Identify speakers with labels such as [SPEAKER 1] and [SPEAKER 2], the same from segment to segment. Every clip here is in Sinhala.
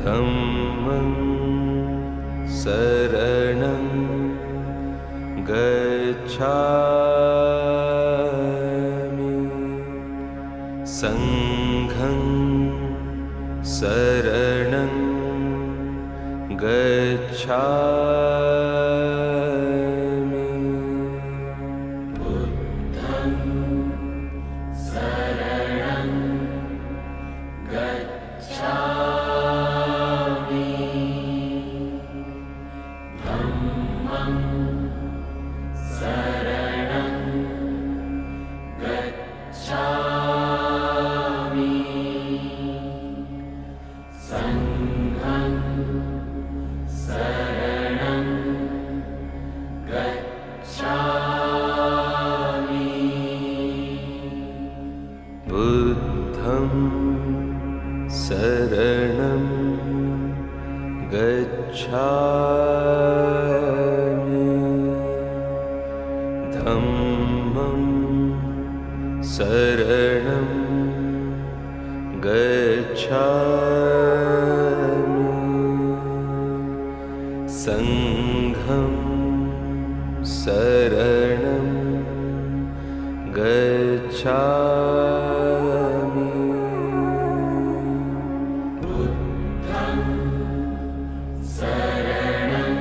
[SPEAKER 1] धम्मं शरणं गच्छामि संघं शरणं गच्छामि बुद्धं शरणं गच्छामि धम्मं शरणं गच्छामि संघं शरणं गच्छामि बुद्धं शरणं गच्छामि धम्मं शरणं गच्छामि संघं शरणं गच्छामि बुद्धं शरणं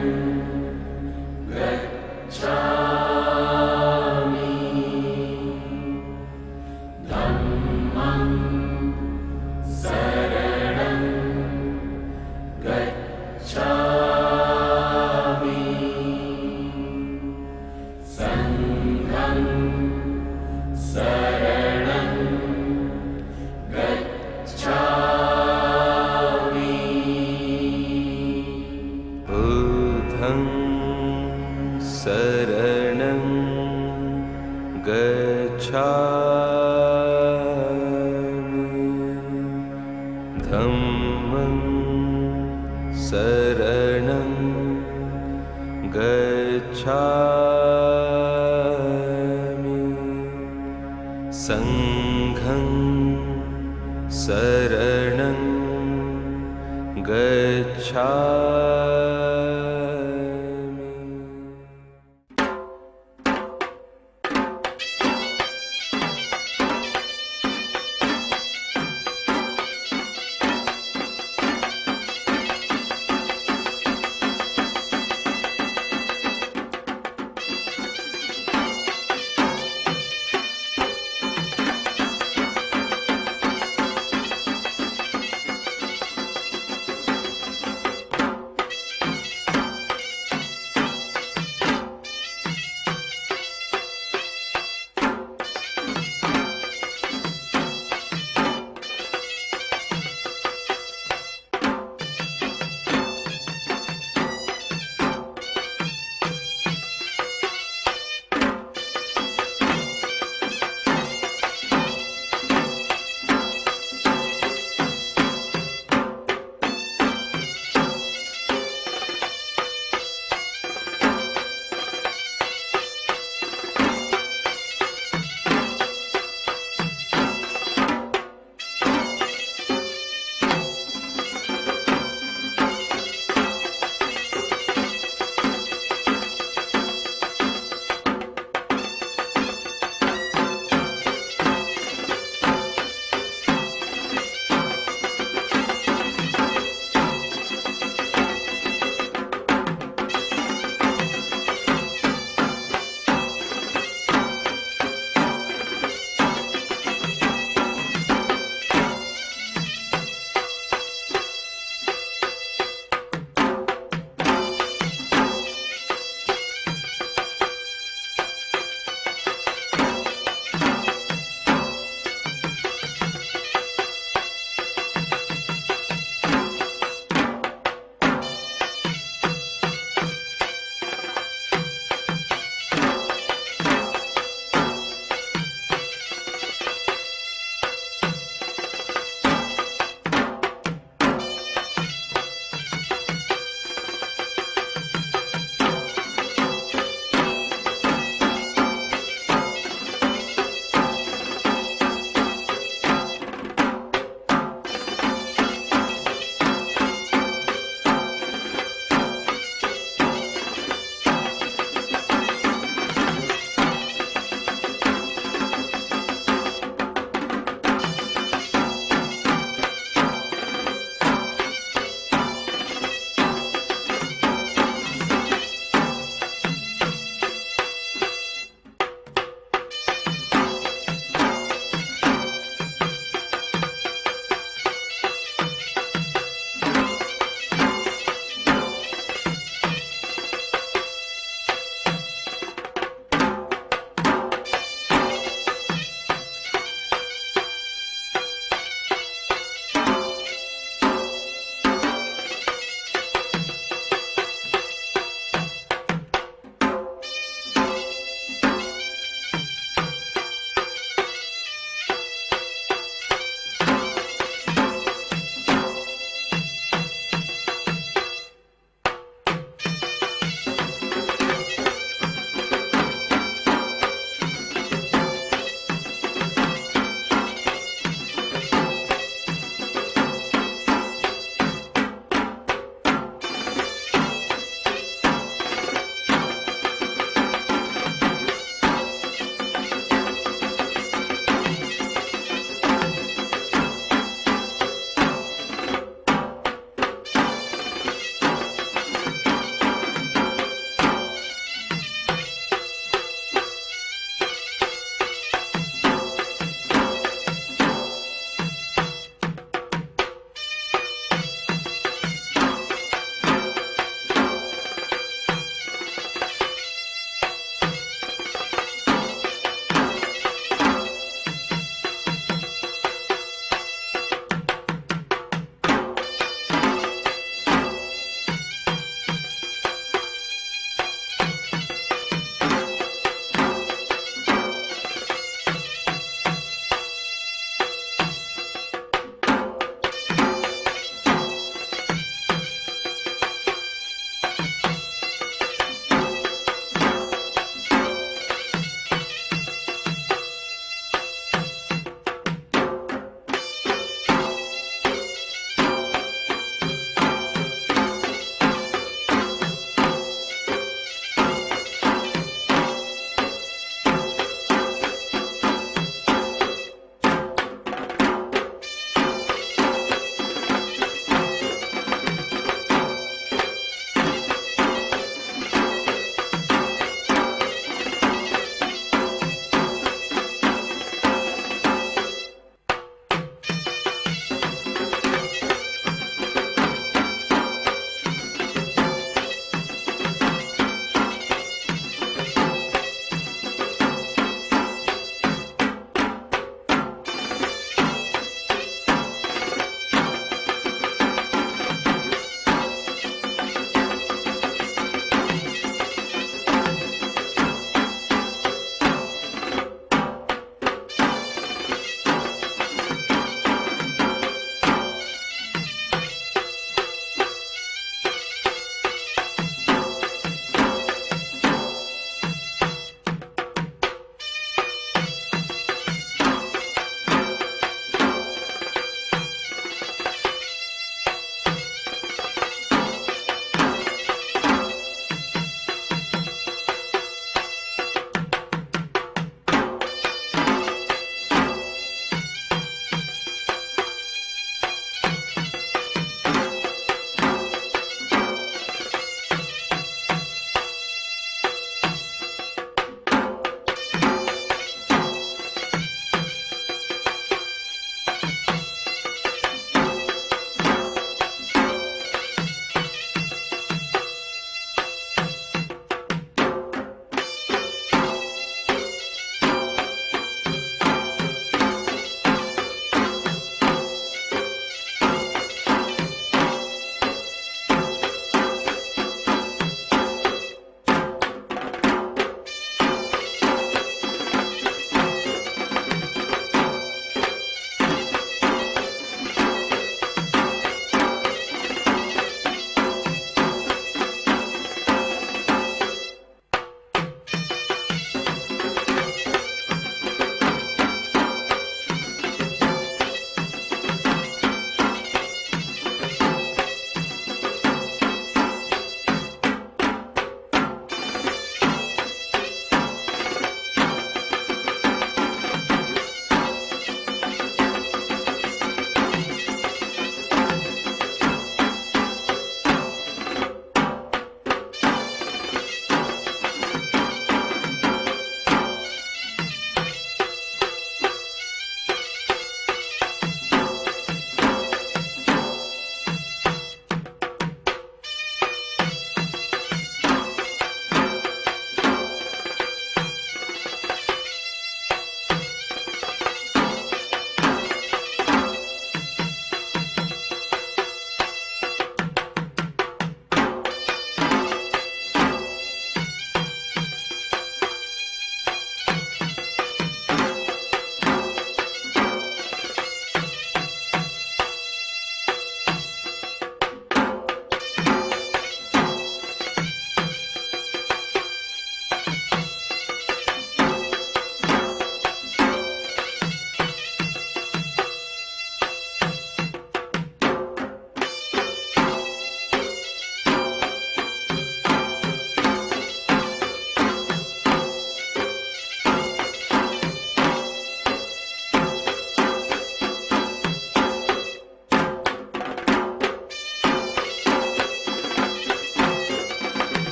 [SPEAKER 1] गच्छामि धम्मं शरणं गच्छामि संघं शरणं गच्छामि बुद्धं शरणं गच्छामि धम्मं शरणं गच्छामि संघं शरणं गच्छामि।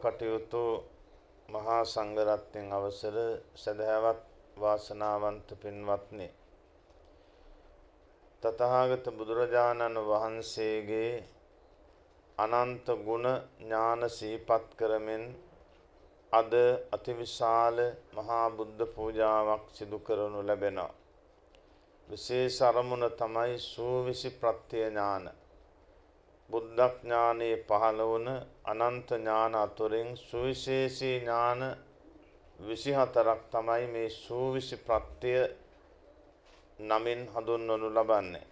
[SPEAKER 2] කටයුතු මහා සංඝරත්නයන් අවසර සදහවත් වාසනාවන්ත පින්වත්නි, තථාගත බුදුරජාණන් වහන්සේගේ අනන්ත ගුණ ඥාන සිහිපත් කරමින් අද අතිවිශාල මහා බුද්ධ පූජාවක් සිදු කරනු ලැබෙනවා. විශේෂ අරමුණ තමයි සූවිසි ප්‍රත්‍ය ඥාන. බුද්ධ ඥානයේ පහළ වුණ අනන්ත ඥාන අතුරින් සුවිශේෂී ඥාන 24ක් තමයි මේ සූවිසි ප්‍රත්‍ය නමින් හඳුන්වනු ලබන්නේ.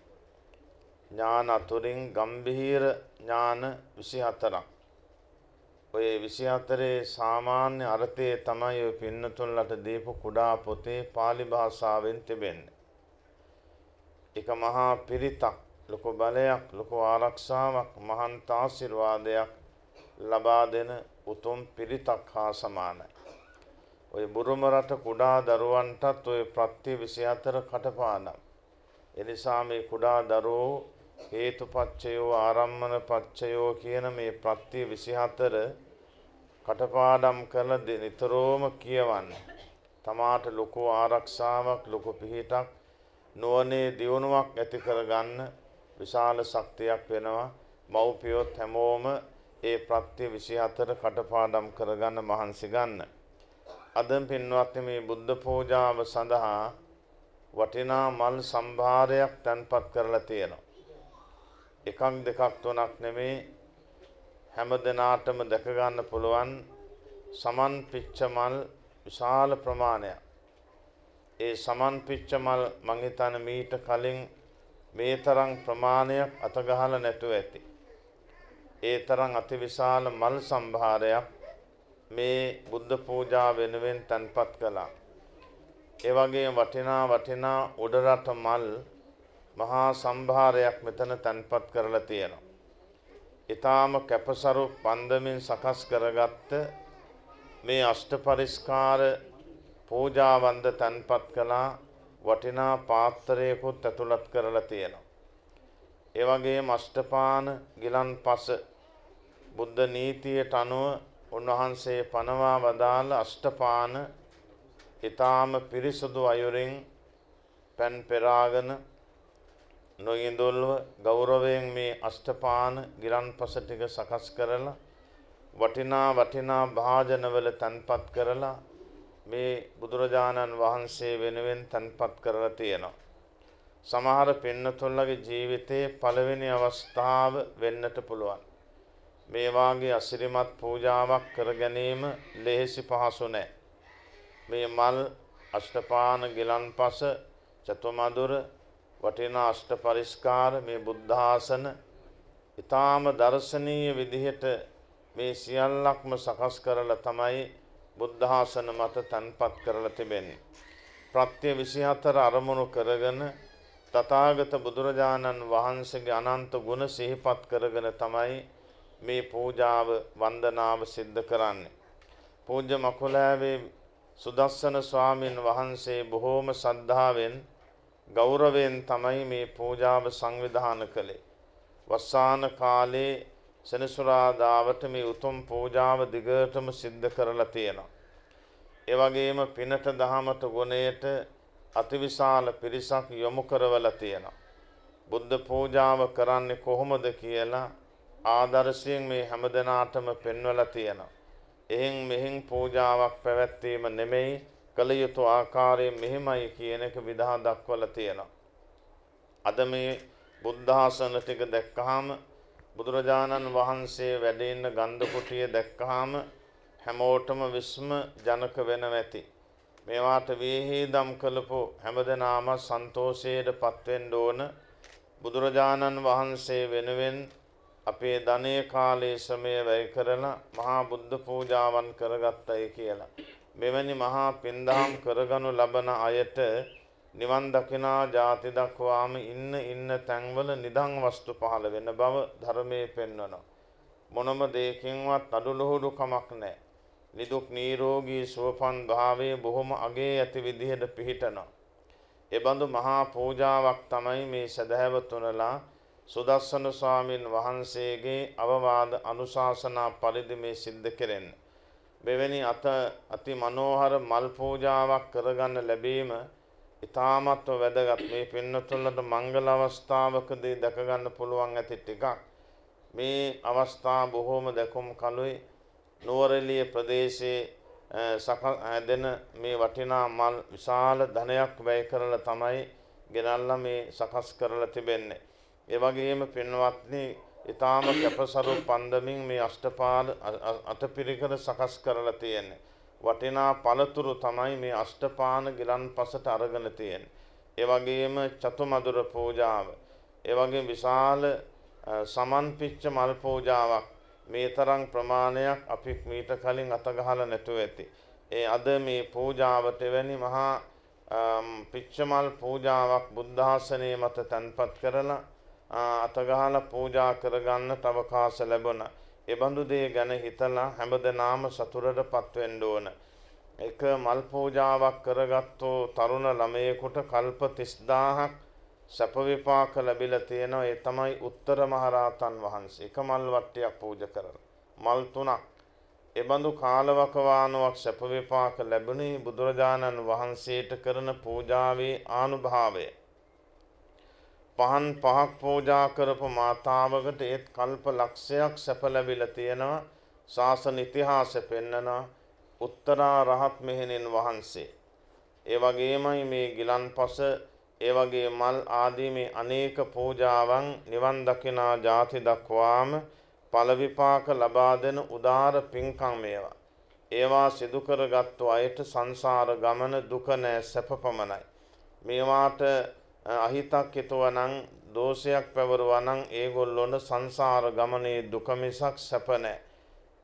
[SPEAKER 2] ඥාන අතුරින් ගම්භීර ඥාන 24ක්. ඔය 24 සාමාන්‍ය අර්ථය තමයි ඔය පින්නතුන්ලට දීපු කුඩා පොතේ pāli භාෂාවෙන් තිබෙන්නේ. එක මහා පිරිතක්, ලොකු බලයක්, ලොකු ආරක්ෂාවක්, මහාන්ත ආශිර්වාදයක් ලබා දෙන උතුම් පිරිතක් හා සමානයි. ඔය බුරුම රට කුඩා දරුවන්ටත් ඔය ප්‍රත්‍ය 24 කටපාඩම්. එනිසා මේ කුඩා දරුවෝ හේතුපච්චයෝ ආරම්මන පච්චයෝ කියන මේ ප්‍රත්‍ය 24 කටපාඩම් කරලා නිතරම කියවන්න. තමාට ලොකු ආරක්ෂාවක්, ලොකු පිහිටක්, නුවණේ දියුණුවක් ඇති කරගන්න විශාල ශක්තියක් වෙනවා. මව්පියොත් හැමෝම ඒ ප්‍රත්‍ය 24 කටපාඩම් කරගන්න මහන්සි ගන්න. අද පින්වත්නි, මේ බුද්ධ පූජාව සඳහා වටිනා මල් සම්භාරයක් තැන්පත් කරලා තියෙනවා. එකක් දෙකක් තුනක් නෙමේ, හැම දිනාටම දැක ගන්න පුළුවන් සමන් පිච්ච මල් විශාල ප්‍රමාණයක්. ඒ සමන් පිච්ච මල් මං හිතන්නේ මීට කලින් මේ තරම් ප්‍රමාණයක් අත ගහලා නැතුව ඇති. ඒ තරම් අතිවිශාල මල් සම්භාරයක් මේ බුද්ධ පූජා වෙනුවෙන් තන්පත් කළා. ඒ වගේ වටිනා උඩරට මල් මහා සම්භාරයක් මෙතන තන්පත් කරලා තියෙනවා. ඊටාම කැපසරු පන්දමින් සකස් කරගත්ත මේ අෂ්ට පරිස්කාර පූජාවන්ද තන්පත් කළා. වටිනා පාත්‍රයකුත් ඇතුළත් කරලා තියෙනවා. ඒ වගේම අෂ්ටපාන ගිලන්පස බුද්ධ නීතියට අනුව උන්වහන්සේ පනවා වදාළ අෂ්ටපාන ඊටාම පිරිසුදු අයුරින් පෙන් පෙරාගෙන නොඉඳුල්ව ගෞරවයෙන් මේ අෂ්ටපාන ගිලන්පස ටික සකස් කරලා වටිනා භාජනවල තන්පත් කරලා මේ බුදුරජාණන් වහන්සේ වෙනුවෙන් තන්පත් කරලා තියෙනවා. සමහර පින්නතුන්ලගේ ජීවිතයේ පළවෙනි අවස්ථාව වෙන්නට පුළුවන්. මේ වාගේ අසිරිමත් පූජාවක් කර ගැනීම ලෙහෙසි පහසු නැහැ. මේ මල්, අෂ්ටපාන ගිලන්පස, චතුමදුර, වටිනා අෂ්ට පරිස්කාර, මේ බුද්ධාසන ඊටාම දර්ශනීය විදිහට මේ සියල්ලක්ම සකස් කරලා තමයි බුද්ධාසන මත තන්පත් කරලා තිබෙන්නේ. ප්‍රත්‍ය 24 අරමුණු කරගෙන තථාගත බුදුරජාණන් වහන්සේගේ අනන්ත ගුණ සිහිපත් කරගෙන තමයි මේ පූජාව වන්දනාව සිද්ධ කරන්නේ. පූජ්‍ය මකුලෑවේ සුදස්සන ස්වාමින් වහන්සේ බොහෝම ශ්‍රද්ධාවෙන් ගෞරවයෙන් තමයි මේ පූජාව සංවිධාන කළේ. වස්සාන කාලේ සෙනසුරාදාවට මේ උතුම් පූජාව දිගටම සිද්ධ කරලා තියෙනවා. ඒ වගේම පිනට දහමට ගුණයට අතිවිශාල පිරිසක් යොමු කරවලා තියෙනවා. බුද්ධ පූජාව කරන්නේ කොහොමද කියලා ආදර්ශයෙන් මේ හැමදෙනාටම පෙන්වලා තියෙනවා. එහෙන් මෙහෙන් පූජාවක් පැවැත්වීම නෙමෙයි, කළ යුතු ආකාරය මෙහෙමයි කියන එක විදහා දක්වලා තියෙනවා. අද මේ බුද්ධාසන ටික දැක්කහම, බුදුරජාණන් වහන්සේ වැඩ ඉන්න ගන්ධ කුටිය දැක්කහම හැමෝටම විස්ම ජනක වෙනවා ඇති. මේවාට වේහිදම් කළපු හැමදෙනාම සන්තෝෂයට පත්වෙන්න ඕන. බුදුරජාණන් වහන්සේ වෙනුවෙන් අපේ ධනය කාලයේ ශ්‍රමය වැය කරලා මහා බුද්ධ පූජාවන් කරගත්තයි කියලා. මෙවැනි මහා පින්දහම් කරගනු ලබන අයට නිවන් දකිනා ජාති දක්වාම ඉන්න තැන්වල නිදන් වස්තු පහළ වෙන බව ධර්මයේ පෙන්වනවා. මොනම දෙයකින්වත් අඩුලුහුඩු කමක් නැහැ. නිදුක් නිරෝගී සුවපන් භාවයේ බොහොම අගේ ඇති විදිහට පිහිටනවා. එබඳු මහා පූජාවක් තමයි මේ සදහැවතුනලා සුදස්සන ස්වාමින් වහන්සේගේ අවවාද අනුශාසනා පරිදි මේ සිද්ධ කෙරෙන්නේ. මෙවැනි අති මනෝහර මල් පූජාවක් කරගන්න ලැබීම ඉතාමත්ව වැදගත්. මේ පින්නතුන්ලට මංගල අවස්ථාවකදී දැක ගන්න පුළුවන් ඇති ටිකක්. මේ අවස්ථාව බොහෝම දැකුම් කලුයි. නුවරඑළිය ප්‍රදේශයේ හැදෙන මේ වටිනා මල් විශාල ධනයක් වැය කරලා තමයි ගෙනල්ලා මේ සකස් කරලා තිබෙන්නේ. ඒ වගේම පින්වත්නි ඊටාම කැපසරු පන්දමින් මේ අෂ්ටපාද අටපිරිකර සකස් කරලා තියෙන්නේ. වටිනා පළතුරු තමයි මේ අෂ්ටපාන ගිලන්පසට අරගෙන තියෙන්නේ. ඒ වගේම චතුමදුර පූජාව. ඒ වගේම විශාල සමන්පිච්ච මල් පූජාවක්. මේ තරම් ප්‍රමාණයක් අපි මීට කලින් අත ගහලා නැතුව ඇති. ඒ අද මේ පූජාවට එවැනි මහා පිච්චමල් පූජාවක් බුද්ධාසනයේ මත තැන්පත් කරලා අත ගහලා පූජා කරගන්න අවකාශ ලැබුණා. ඒ බඳු දේ ගැන හිතලා හැමදෙනාම සතුටටපත් වෙන්න ඕන. එක මල් පූජාවක් කරගත්තු තරුණ ළමයෙකුට කල්ප 30000ක් සැප විපාක ලැබිලා තියෙනවා. ඒ තමයි උත්තර මහරහතන් වහන්සේ. එක මල් වට්ටියක් පූජා කරලා මල් 3ක්. ඒ බඳු කාලවකවානුවක් සැප විපාක ලැබුණේ බුදුරජාණන් වහන්සේට කරන පූජාවේ ආනුභාවය. පහන් 5ක් පූජා කරපු මාතාවකට ඒත් කල්ප ලක්ෂයක් සැප ලැබිලා තියෙනවා. ශාසන ඉතිහාසෙ පෙන්නනවා උත්තරා රහත් මෙහෙණින් වහන්සේ. ඒ වගේමයි මේ ගිලන්පස ඒ වගේ මල් ආදී මේ අනේක පූජාවන් නිවන් දකිනා ජාති දක්වාම ඵල විපාක ලබා දෙන උදාර පින්කම් මේවා. ඒවා සිදු කරගත්තු අයට සංසාර ගමන දුක නැ සැප පමණයි. මේවාට අහිතක් හිතුවනම් දෝෂයක් පැවරුවනම් ඒගොල්ලොන්ට සංසාර ගමනේ දුක මිසක් සැප නැහැ.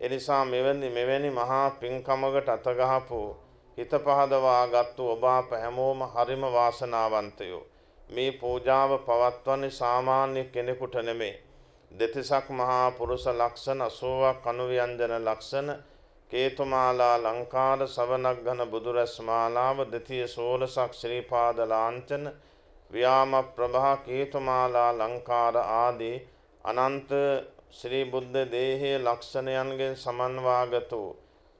[SPEAKER 2] ඒ නිසා මෙවැනි මහා පින්කමකට අතගහපු හිත පහදවා ගත්තු ඔබ අප හැමෝම හරිම වාසනාවන්තයෝ. මේ පූජාව පවත්වන්නේ සාමාන්‍ය කෙනෙකුට නෙමෙයි. දෙතිසක් මහා පුරුෂ ලක්ෂණ 80ක් අනුව්‍යංජන ලක්ෂණ කේතුමාලා ලංකාර සවනග්ඝන බුදුරැස් මාලාව දෙතිය 16ක් ශ්‍රී පාද ලාංඡන ව්‍යාම ප්‍රභා කේතුමාලා ලංකාර ආදී අනන්ත ශ්‍රී බුද්ධ දේහයේ ලක්ෂණයන්ගෙන් සමන්වාගත වූ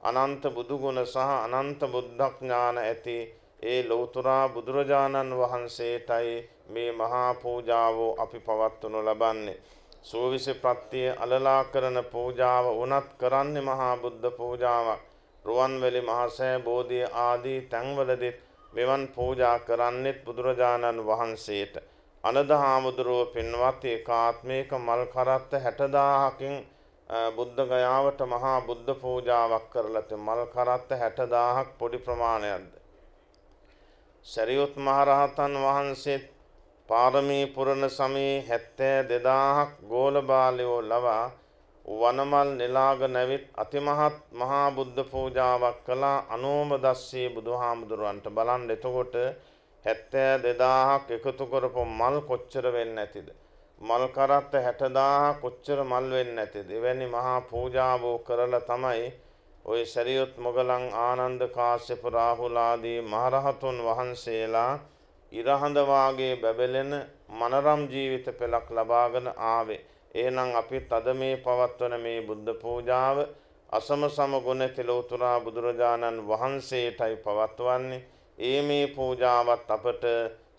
[SPEAKER 2] අනන්ත බුදුගුණ සහ අනන්ත බුද්ධඥාන ඇති ඒ ලෞතුරා බුදුරජාණන් වහන්සේටයි මේ මහා පූජාව අපි පවත්වනු ලබන්නේ. සෝවිසි ප්‍රත්‍ය අලලා කරන පූජාව උනත් කරන්නේ මහා බුද්ධ පූජාවක්. රුවන්වැලි මහසෑ බෝධිය ආදී තැන්වලදීත් මෙවන් පූජා කරන්නෙත් බුදුරජාණන් වහන්සේට. අනද හාමුදුරුව පින්වත් ඒකාත්මයක මල් කරත්ත 60000කින් බුද්ධ ගයාවට මහා බුද්ධ පූජාවක් කරලා තිබෙන මල් කරත්ත 60000ක් පොඩි ප්‍රමාණයක්ද. සරියුත් මහරහතන් වහන්සේ පාරමී පුරණ සමයේ 72000ක් ගෝල බාලයෝ ලවා වනමල් නෙලාග නැවිත් අතිමහත් මහා බුද්ධ පූජාවක් කළා. අනෝම දස්සී බුදුහාමුදුරන්ට බලන්න. එතකොට 72000ක් එකතු කරපු මල් කොච්චර වෙන්නේ නැතිද? මල් කරත්ත 60000 කොච්චර මල් වෙන්නේ නැතිද? එවැනි මහා පූජාවෝ කරලා තමයි ඔය සරියුත් මොගලන් ආනන්ද කාශ්‍යප රාහුල ආදී මහරහතුන් වහන්සේලා ඉරහඳ වාගේ බැබලෙන මනරම් ජීවිත පෙළක් ලබාගෙන ආවේ. එහෙනම් අපිත් අද මේ පවත්වන මේ බුද්ධ පූජාව අසම සම ගුණ තිලෝතුරා බුදුරජාණන් වහන්සේටයි පවත්වන්නේ. මේ පූජාවත් අපට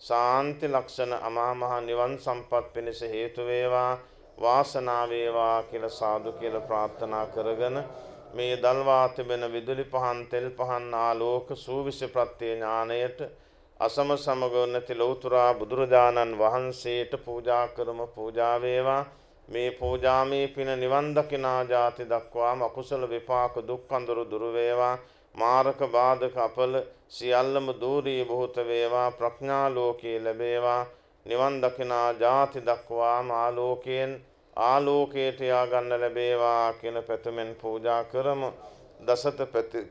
[SPEAKER 2] ශාන්ති ලක්ෂණ අමා මහ නිවන් සම්පත් පිණිස හේතු වේවා වාසනාව වේවා කියලා සාදු කියලා ප්‍රාර්ථනා කරගෙන මේ දල්වා තිබෙන විදුලි පහන් තෙල් පහන් ආලෝක සූවිසි ප්‍රත්‍ය ඥාණයට අසම සමග තිලෝතුරා බුදුරජාණන් වහන්සේට පූජා කරමු. පූජා වේවා. මේ පූජාමේ පින නිවන් දකිනා ජාති දක්වාම අකුසල විපාක දුක් අඳුරු දුරු වේවා. මාරක බාධක අපල සියල්ලම දූරී බොහෝත වේවා. ප්‍රඥා ලෝකයේ ලැබේවා. නිවන් දකිනා ජාති දක්වාම ආලෝකයට යා ගන්න ලැබේවා කියන පැතුමෙන් පූජා කරමු. දසත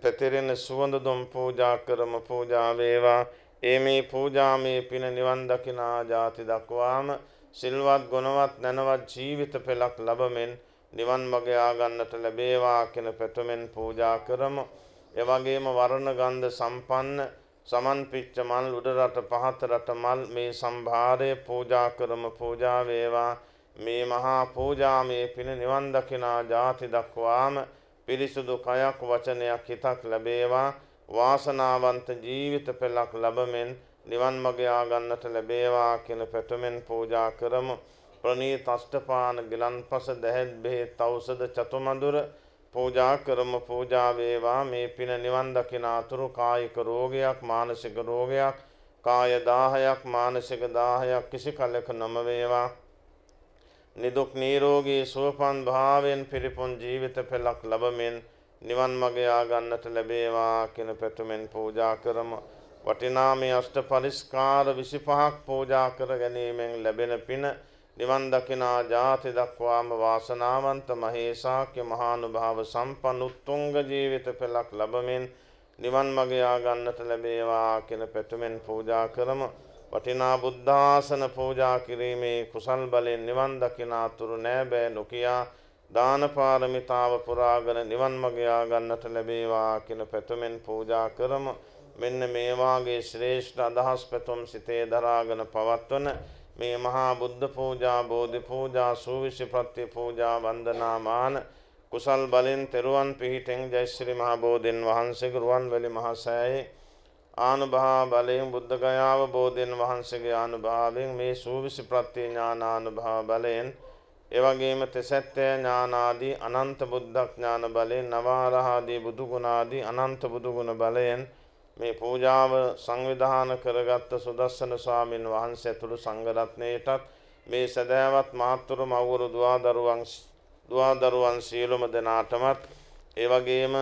[SPEAKER 2] පැතිරෙන සුවඳ දුම් පූජා කරමු. පූජා වේවා. මේ පූජාමේ පින නිවන් දකිනා ජාති දක්වාම සිල්වත් ගුණවත් නැනවත් ජීවිත පෙළක් ලැබෙමින් නිවන් මඟ යා ගන්නට ලැබේවා කියන පැතුමෙන් පූජා කරමු. ඒ වගේම වර්ණ ගන්ධ සම්පන්න සමන්පිච්ච මල් උඩරට පහත රට මල් මේ සම්භාරය පූජා කරමු. පූජා වේවා. මේ මහා පූජාමේ පින නිවන් දකිනා ජාති දක්වාම පිරිසුදු කයක් වචනයක් හිතක් ලැබේවා. වාසනාවන්ත ජීවිත පෙළක් ලැබෙමින් නිවන් මඟ යා ගන්නට ලැබේවා කියන පැතුමෙන් පූජා කරමු. ප්‍රණීත අෂ්ටපාන ගිලන්පස දැහැත් බෙහෙත් ඖෂධ චතුමදුර පූජා කරමු. පූජා වේවා. මේ පින නිවන් දකින අතුරු කායික රෝගයක් මානසික රෝගයක් කාය 10ක් මානසික 10ක් කිසි කලක නොම වේවා. නිදුක් නිරෝගී සුවපත් භාවයෙන් පිරිපුන් ජීවිත පෙළක් ලැබමින් නිවන් මඟ යා ගන්නට ලැබේවා කියන පැතුමෙන් පූජා කරමු. වටිනා මේ අෂ්ට පරිස්කාර 25ක් පූජා කර ගැනීමෙන් ලැබෙන පින නිවන් දකිනා ජාති දක්වාම වාසනාවන්ත මහේසාක්‍ය මහානුභාව සම්පන්න උත්තුංග ජීවිත පෙළක් ලැබමින් නිවන් මඟ යා ගන්නට ලැබේවා කියන පැතුමෙන් පූජා කරමු. වටිනා බුද්ධාසන පූජා කිරීමේ කුසල් බලයෙන් නිවන් දකිනා තුරු නෑ බෑ නොකියා දාන පාරමිතාව පුරාගෙන නිවන් මඟ යා ගන්නට ලැබේවා කියන පැතුමෙන් පූජා කරමු. මෙන්න මේ වාගේ ශ්‍රේෂ්ඨ අදහස් පැතුම් සිතේ දරාගෙන පවත්වන මේ මහා බුද්ධ පූජා බෝධි පූජා සූවිසි ප්‍රත්‍ය පූජා වන්දනා මාන කුසල් බලෙන් තෙරුවන් පිහිටෙන් ජයශ්‍රී මහා බෝධින් වහන්සේගේ රුවන්වැලි මහා සෑයේ ආනුභාව බලයෙන් බුද්ධ ගයාව බෝධින් වහන්සේගේ ආනුභාවයෙන් මේ සූවිසි ප්‍රත්‍ය ඥානානුභාව බලයෙන් එවැගේම තෙසැත්තේ ඥානාදී අනන්ත බුද්ධඥාන බලයෙන් නවාරහාදී බුදු ගුණාදී අනන්ත බුදු ගුණ බලයෙන් මේ පූජාව සංවිධාන කරගත් සුදස්සන ස්වාමින් වහන්සේ ඇතුළු සංඝ රත්නයටත් මේ සදෑවත් මාතෘ මව්වරු දුවදරුවන් සියලුම දෙනාටමත් ඒ වගේම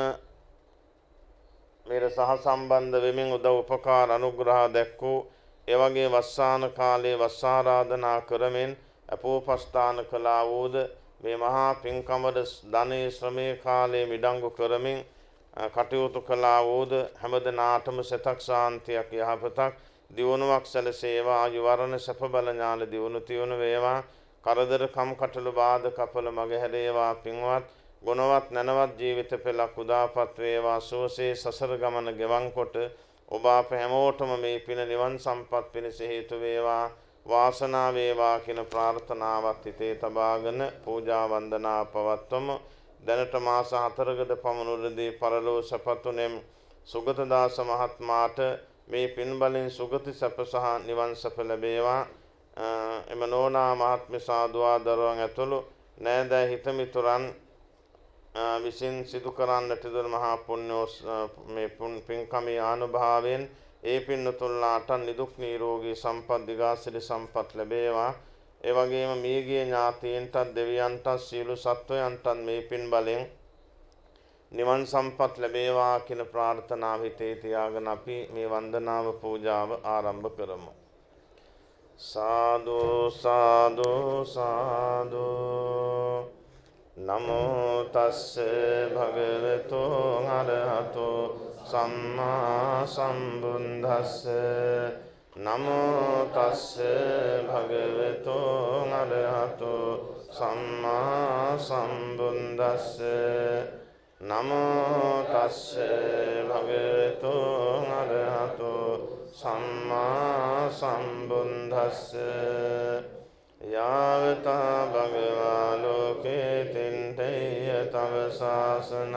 [SPEAKER 2] මේට සහ සම්බන්ධ වෙමින් උදව් උපකාර අනුග්‍රහ දැක්වූ ඒ වගේ වස්සාන කාලයේ වස්සාරාධනා කරමින් අපෝපස්ථාන කළා වූද මේ මහා පින්කමද ධනේ ශ්‍රමේ කාලයේ මිඩංගු කරමින් කටයුතු කළා වූද හැමදෙනාටම සතක් ශාන්තියක් යහපතක් දියුණුවක් සැලසේවා. ආයු වරණ සැප බල ඥාන දියුණු තියුණු වේවා. කරදර කම් කටළු බාධක අපල මගහැරේවා. පින්වත් ගුණවත් නැනවත් ජීවිත පෙළක් උදාපත් වේවා. සෝසේ සසර ගමන ගෙවන් කොට ඔබ අප හැමෝටම මේ පින නිවන් සම්පත් පිණිස හේතු වේවා. වාසනාව වේවා කියන ප්‍රාර්ථනාවත් හිතේ තබාගෙන පූජා වන්දනා පවත්වමු. දැනට මාස 4කද පමණුරදී පරලෝ සපතුනෙම් සුගතදාස මහත්මාට මේ පින් බලෙන් සුගති සැප සහ නිවන් සැප ලැබේවා. එම නෝනා මහත්මිය සාදුවා දරුවන් ඇතුළු නෑදෑ හිතමිතුරන් විසින් සිදු කරන්නට දුර මහා පුණ්‍යෝ මේ පින්කමේ ආනුභාවයෙන් ඒ පින්නතුල්ලාට නිදුක් නිරෝගී සම්පත් දිගාසිරි සම්පත් ලැබේවා. ඒ වගේම මියගිය ඥාතීන්ටත් දෙවියන්ටත් සියලු සත්වයන්ටත් මේ පින් බලෙන් නිවන් සම්පත් ලැබේවා කියන ප්‍රාර්ථනාව හිතේ තියාගෙන අපි මේ වන්දනාව පූජාව ආරම්භ කරමු. සාදු සාදු සාදු නමෝ තස්ස භගවතු අරහතෝ සම්මා සම්බුද්දස්ස නමෝ තස්ස භගවතු අරහතෝ සම්මා සම්බුද්දස්ස නමෝ තස්ස භගවතු අරහතෝ සම්මා සම්බුද්දස්ස යාවතා භගවා ලෝකේ තින්තේය තව ශාසනං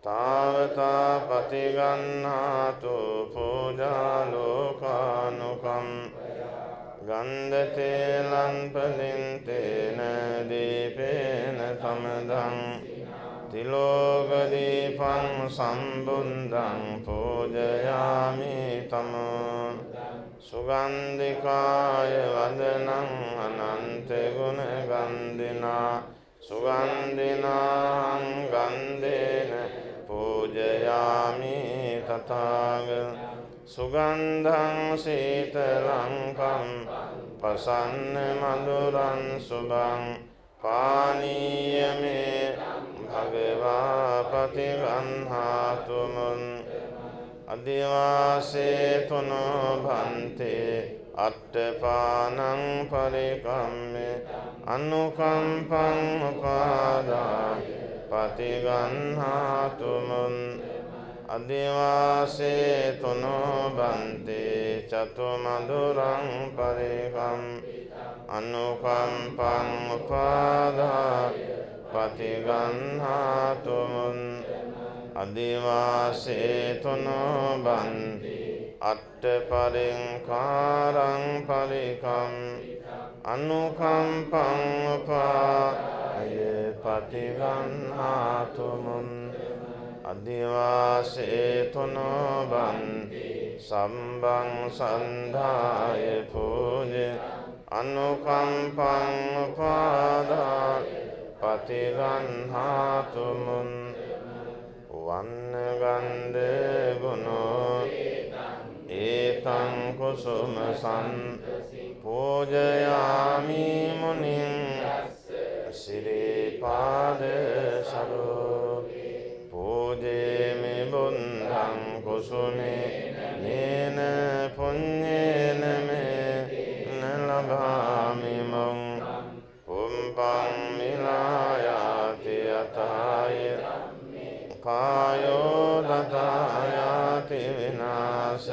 [SPEAKER 2] තාවතා පතිගන්හාතු පූජා ලෝකානුකම් ගන්ධතේලං පලින්තේන දීපේන තමදං තිලෝකදීපං සම්බුද්ධං පූජයාමි තමෝ සුගන්ධිකාය වදනං අනන්ත ගුණ ගන්ධිනා සුගන්ධිනාං ගන්ධේන පූජයාමි තථාග සුගන්ධං සීතලංකම් පසන්න මధుරං සුභං පානීයමේ භගවා පතිගන්හාතු මුන් අදිවාසේ තුනෝ භන්තේ අට්ඨපානං පරිකම්මේ අනුකම්පං උපාදා පතිගන්හාතු මුන් අදිවාසේ තුනෝ භන්තේ චතුමදුරං පරිකම් අනුකම්පං උපාදා පටිගන්හාතුමුන් අදිවාසේතුනෝ බන්ති අට්ඨ පරිංකාරං පරිකම් අනුකම්පං උපාය පටිගන්හාතුමුන් අදිවාසේතුනෝ බන්ති සම්බං සන්ධාය පූජය අනුකම්පං උපාදා පටිගන්හාතුමුන් වන්නගන්ධ ගුණෝ ඒතං කුසුමසං පූජයාමි මුනිං සිරිපාද සරෝ පූජේමි බුද්ධං කුසුමේ නේන පුඤ්ඤේන මේ නලභාමි මං පුම්පං මිලායාති අතාය කායෝ දතායාති විනාශ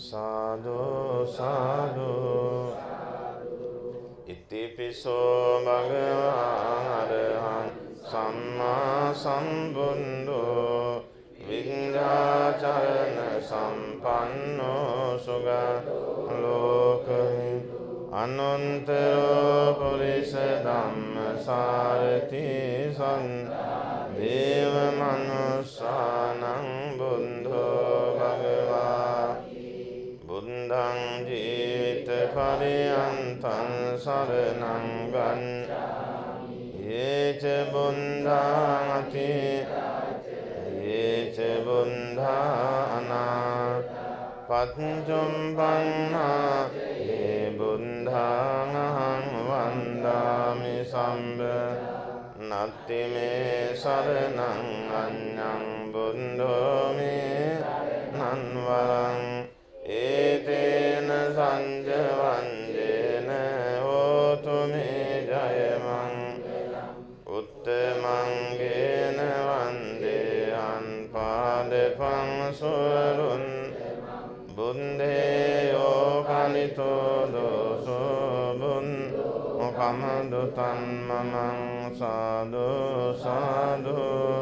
[SPEAKER 2] සාදු සාදු ඉතිපිසෝ භගවාන් අරහං සම්මා සම්බුද්ධෝ විඤ්ඤාචරණ සම්පන්නෝ සුගතලෝකේ අනන්තරෝ පුරිස ධම්මසාරති සං දේව මනුස්සානං බුද්ධෝ භගවා බුද්ධං ජීවිත පරියන්තං සරණං ගච්ඡාමි යේච බුද්ධං අති යේච බුද්ධං පච්චුම්පන්නා යේ බුද්ධං අහං වන්දාමි සම්බ නත්ති මේ සරණං අඤ්ඤං බුද්ධෝ මේ නන්වරං ඒතේන සංජවංජේන හෝතු මේ ජයමං උත්තමංගේන වන්දේයං පාදපං සුවරුන් බුන්දේයෝ කලිතෝ දෝසෝ බුන් මොකමදු තන්මමං සාදු සාදු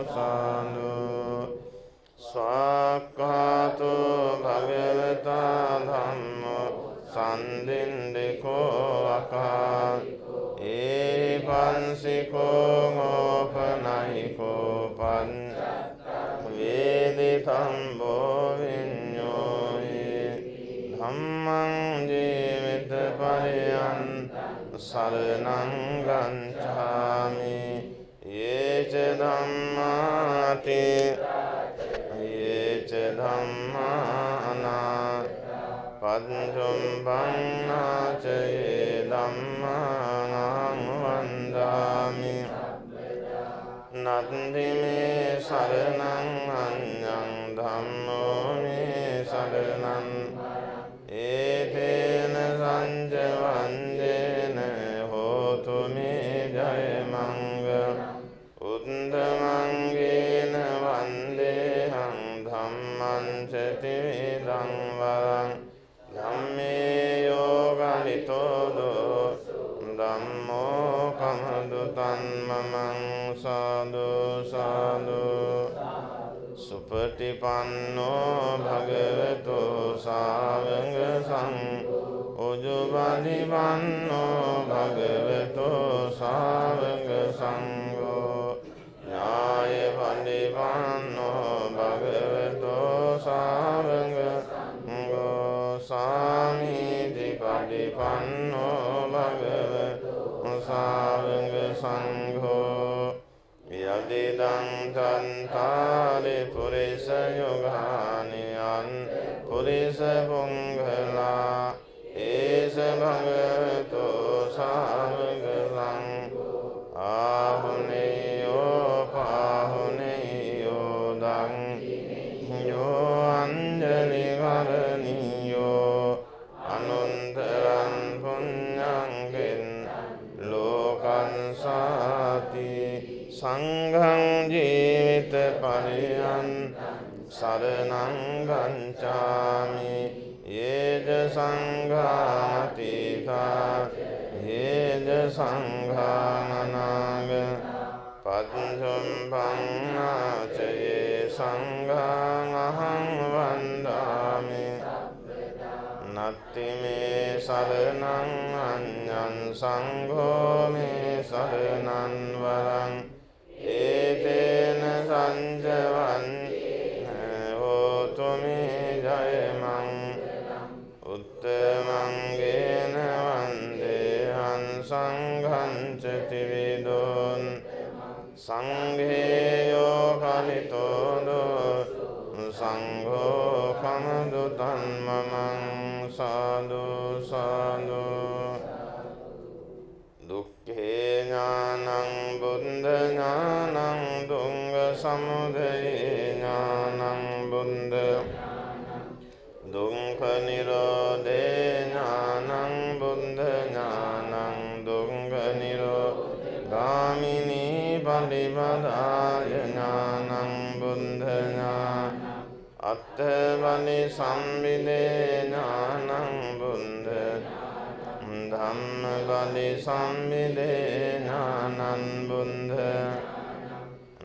[SPEAKER 2] සාදු ස්වාක්ඛාතු භගවතා ධම්මෝ සම්දින්දිකෝ අකා ඒපන්සිකෝ මෝපනයිකෝ පන් වේදිතං බෝ විඤ්ඤෝයි ධම්මං ජීවිත පරියන් සරණං ගච්ඡාමි යේච ධම්මාති යේච ධම්මානා පච්චුම්පන්නාච යේ ධම්මානං වන්දාමි නත්ති මේ සරණං අඤ්ඤං ධම්මෝ මේ සරණං ඒතේන සංජවංජේන හෝතු මේ ජයමංග උත්තමංගේන වන්දේහං ධම්මං චතිවිදං වරං ධම්මේ යෝගලිතෝ දෝ ධම්මෝ කමදු තන්මමං සාදු සාදු සුපටිපන්නෝ භගවතු සාවක සංඝෝ උජුබලිපන්නෝ භගවතු සාවක සංඝෝ ඥාය පඬිපන්නෝ භගවතු සාවක සංඝෝ සාමීති පඬිපන්නෝ භගවතු සාවක සංඝෝ යදිදං තන්තාරි පුරිස යුගානියන් පුරිස පුංගලා ඒස භගවතු සාවක සංඝෝ ආහුනේයෝ පාහුනේයෝ දං යෝ අංජලි කරණීයෝ අනුන්තරං පුඤ්ඤං ගෙන් ලෝකං සාති සංඝං ජීවිත පරියන් සරණං ගච්ඡාමි යේජ සංඝාතිතා යේජ සංඝානනාග පච්චුම්බං නාචයේ සංඝං අහං වන්දාමි නත්ති මේ සරණං අඤ්ඤං සංඝෝ මේ සරණං වරං ඒතේන සංජවන් හෝතු මේ ජයමං උත්තමංගේන වන්දේහං සංඝං ච ත්‍රිවිධෝන් සංඝේයෝ කලිතෝ දෝ සංඝෝ කමදුතං මමං සාදු සාදු දුක්ඛේ ඥානං බුද්ධ ඥානං දුංග සමුදය ඥානං බුද්ධ දුක්ඛ නිරෝධේ ඥානං බුද්ධ ඥානං දුක්ඛ නිරෝධාමිනී පටිපදාය ඥානං බුද්ධ ඥානං අත්තවනි සම්විදේ ඥානං බුද්ධ ධම්මවනි සම්විදේ ඥානං බුද්ධ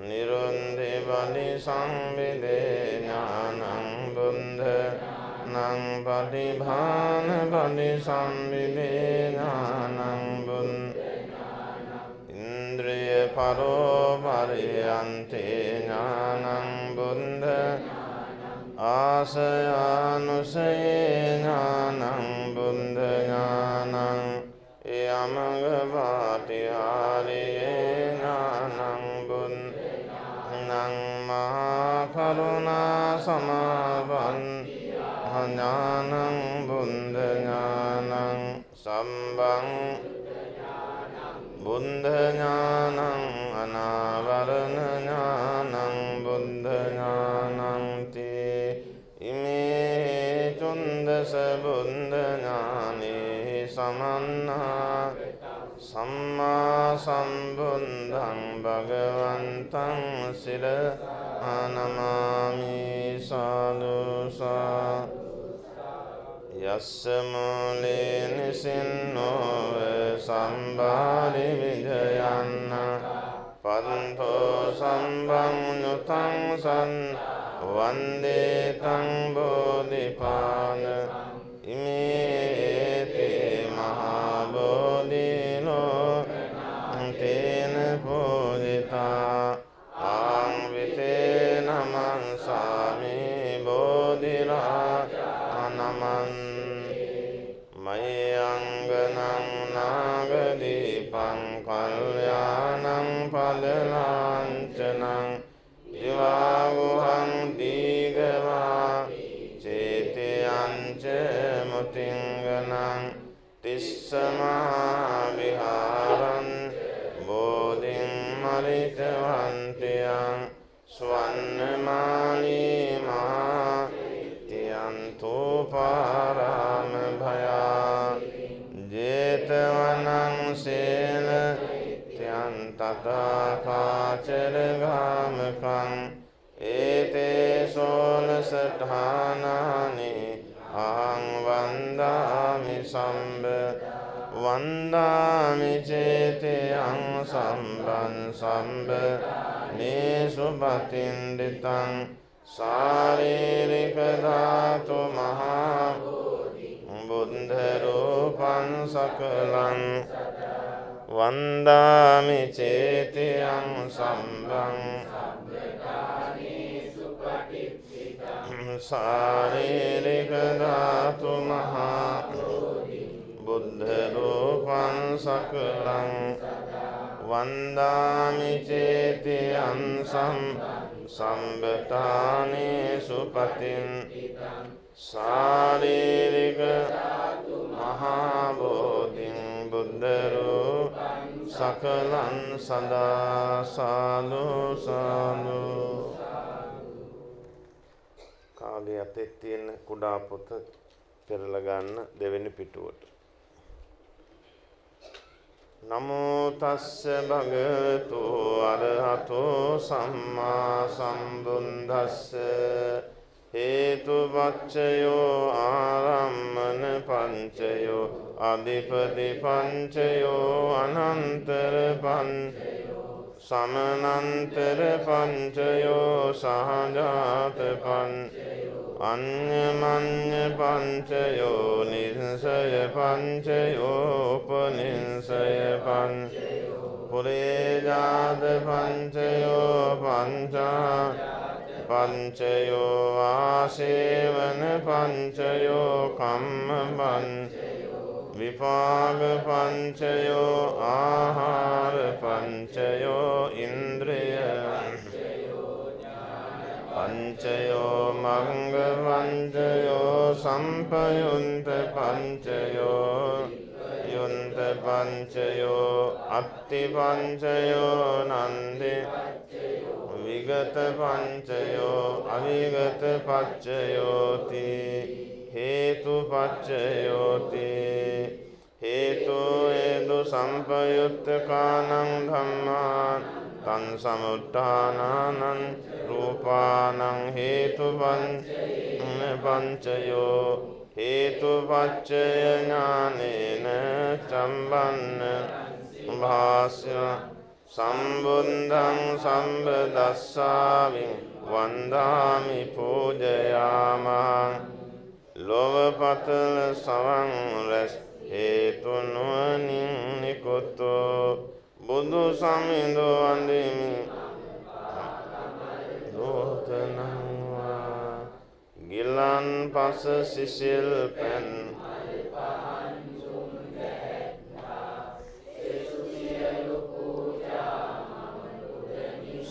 [SPEAKER 2] නිරෝධේ වනි සම්විදේ ඥානං බුද්ධ නං පටිභාන වනි සම්විදේ ඥානං බුද්ධ ඉන්ද්‍රිය පරෝපරියන්තේ ඥානං බුද්ධ ආසයානුසයේ ඥානං බුද්ධ ඥානං යමග පාටිහාරියේ ඥානං බුද්ධ නං මහා කරුණා සමාපන්න ඥානං බුද්ධ ඥානං සම්බං බුද්ධ ඥානං අනාවරණ ඥානං බුද්ධ ඥානං තේ ඉමේ චුන්දස බුද්ධ ඥානේ සමන්නා සම්මා සම්බුද්ධං භගවන්තං සිර ආනමාමි සාදු සාදු යස්ස මූලේ නිසින්නෝ සම්බාරි විජයන්න පන්තෝ සම්බං නුතං සන් වන්දේ තං බෝධිපාන ඉමේතේ මහා බෝධිනෝ තේන පූජිතා ආං විතේ නමං සාමි බෝධිරා නමං මයංගනං නාගදීපං කල්යාණං පදලාංචනං දිවාගුහං දීගවා චේතයංච මුතිංගනං තිස්සමා විහාරං බෝධින් මරිතවන්තියං ස්වන්නමාලී මහා පාරාම භයා ජේතවනං සේන ත්‍යං තථා කාචර ගාමකං ඒතේ සෝලසඨානානි අහං වන්දාමි සම්බ වන්දාමි චේතයං සම්බන් සම්බ නේසු පතින්දිතං සාරීරික ධාතු මහා බුද්ධ රූපං සකලං වන්දාමි චේතයං සම්බං සාරීරික ධාතු මහා බුද්ධ රූපං සකලං වන්දාමි චේතයං සම්බතානේ සුපතින් සාරීරික මහා බෝධින් බුද්ධරෝ සකලං සදා සාදු සාදු. කාලේ අතේ තියෙන කුඩා පොත පෙරලා ගන්න දෙවෙනි පිටුවට. නමෝ තස්ස භගවතු අරහතෝ සම්මා සම්බුද්දස්ස හේතුපච්චයෝ ආරම්මන පංචයෝ අධිපති පංචයෝ අනන්තර සමනන්තර පංචයෝ සහජාත අඤ්ඤමඤ්ඤ පංචයෝ නිස්සය පංචයෝ උපනිස්සය පුරේජාත පංචයෝ පංචයෝ ආසේවන පංචයෝ කම්ම විපාක පංචයෝ ආහාර පංචයෝ ඉන්ද්‍රිය පංචයෝ මංග පංචයෝ සම්පයුන්ත පංචයෝ යුන්ත පංචයෝ අත්ති පංචයෝ නන්දි විගත පංචයෝ අවිගත පච්චයෝති හේතුපච්චයෝති හේතු හේතු සම්පයුත්තකානං ධම්මාන් තං සමුත්ථානං රූපානං හේතුපංචයෝ හේතුපච්චය ඥානේන සම්බන්න භාස්‍ය සම්බුද්ධං සම්බදස්සාමි වන්දාමි පූජයාමං ලෝභපතල සවං රැස් හේතු නුවණින් නිකුතෝ බුදු සමිඳු වන්දිමි දෝතනංවා ගිලන් පස සිසිල් පැන්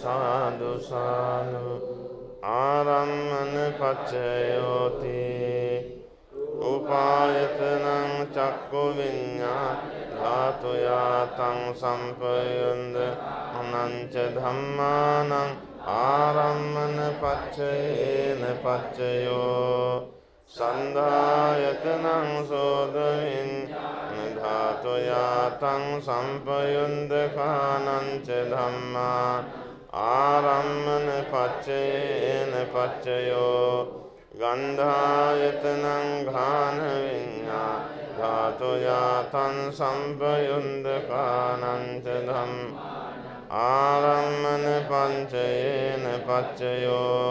[SPEAKER 2] සාදු සාදු ආරම්මන පච්චයෝති උපායතනං චක්කු විඤ්ඤා ධාතුයා තං සම්පයුන්ද අනංච ධම්මානං ආරම්මන පච්චයේන පච්චයෝ සන්ධායතනං සෝදවින් ධාතුයා තං සම්පයුන්ද කානංච ධම්මා ආරම්මන පච්චයේන පච්චයෝ ගන්ධායතනං ඝාන විඤ්ඤා ධාතුයා තං සම්පයුන්ද කානංච ධම් ආරම්මන පංචයේන පච්චයෝ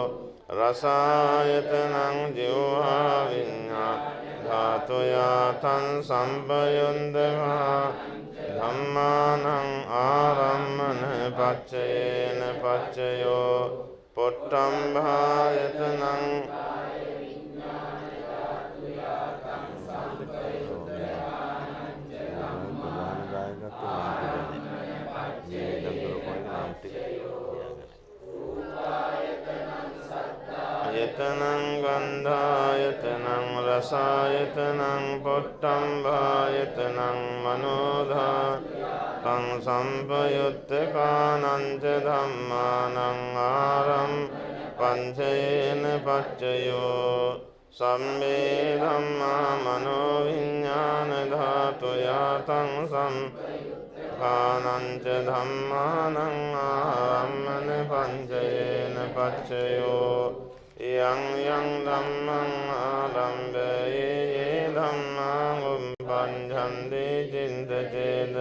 [SPEAKER 2] රසායතනං ජීවා විඤ්ඤා ධාතුයා තං සම්පයුන්ද ධම්මානං ආරම්මන පච්චයේන පච්චයෝ පොට්ටම්භායතනං යතනං ගන්ධායතනං රසායතනං පොට්ටම්භායතනං මනෝධා තං සම්පයුත්තකානං ච ධම්මානං ආරම් පංචයේන පච්චයෝ සම්මේ ධම්මා මනෝ විඤ්ඤාණ ධාතුයා තං සම්පයුත්තකානං ච ධම්මානං ආරම්මන පංචයේන පච්චයෝ යං යං ධම්මං ආරම්භයේ ධම්මං උප්පඤ්ඤන්ති චින්තචේත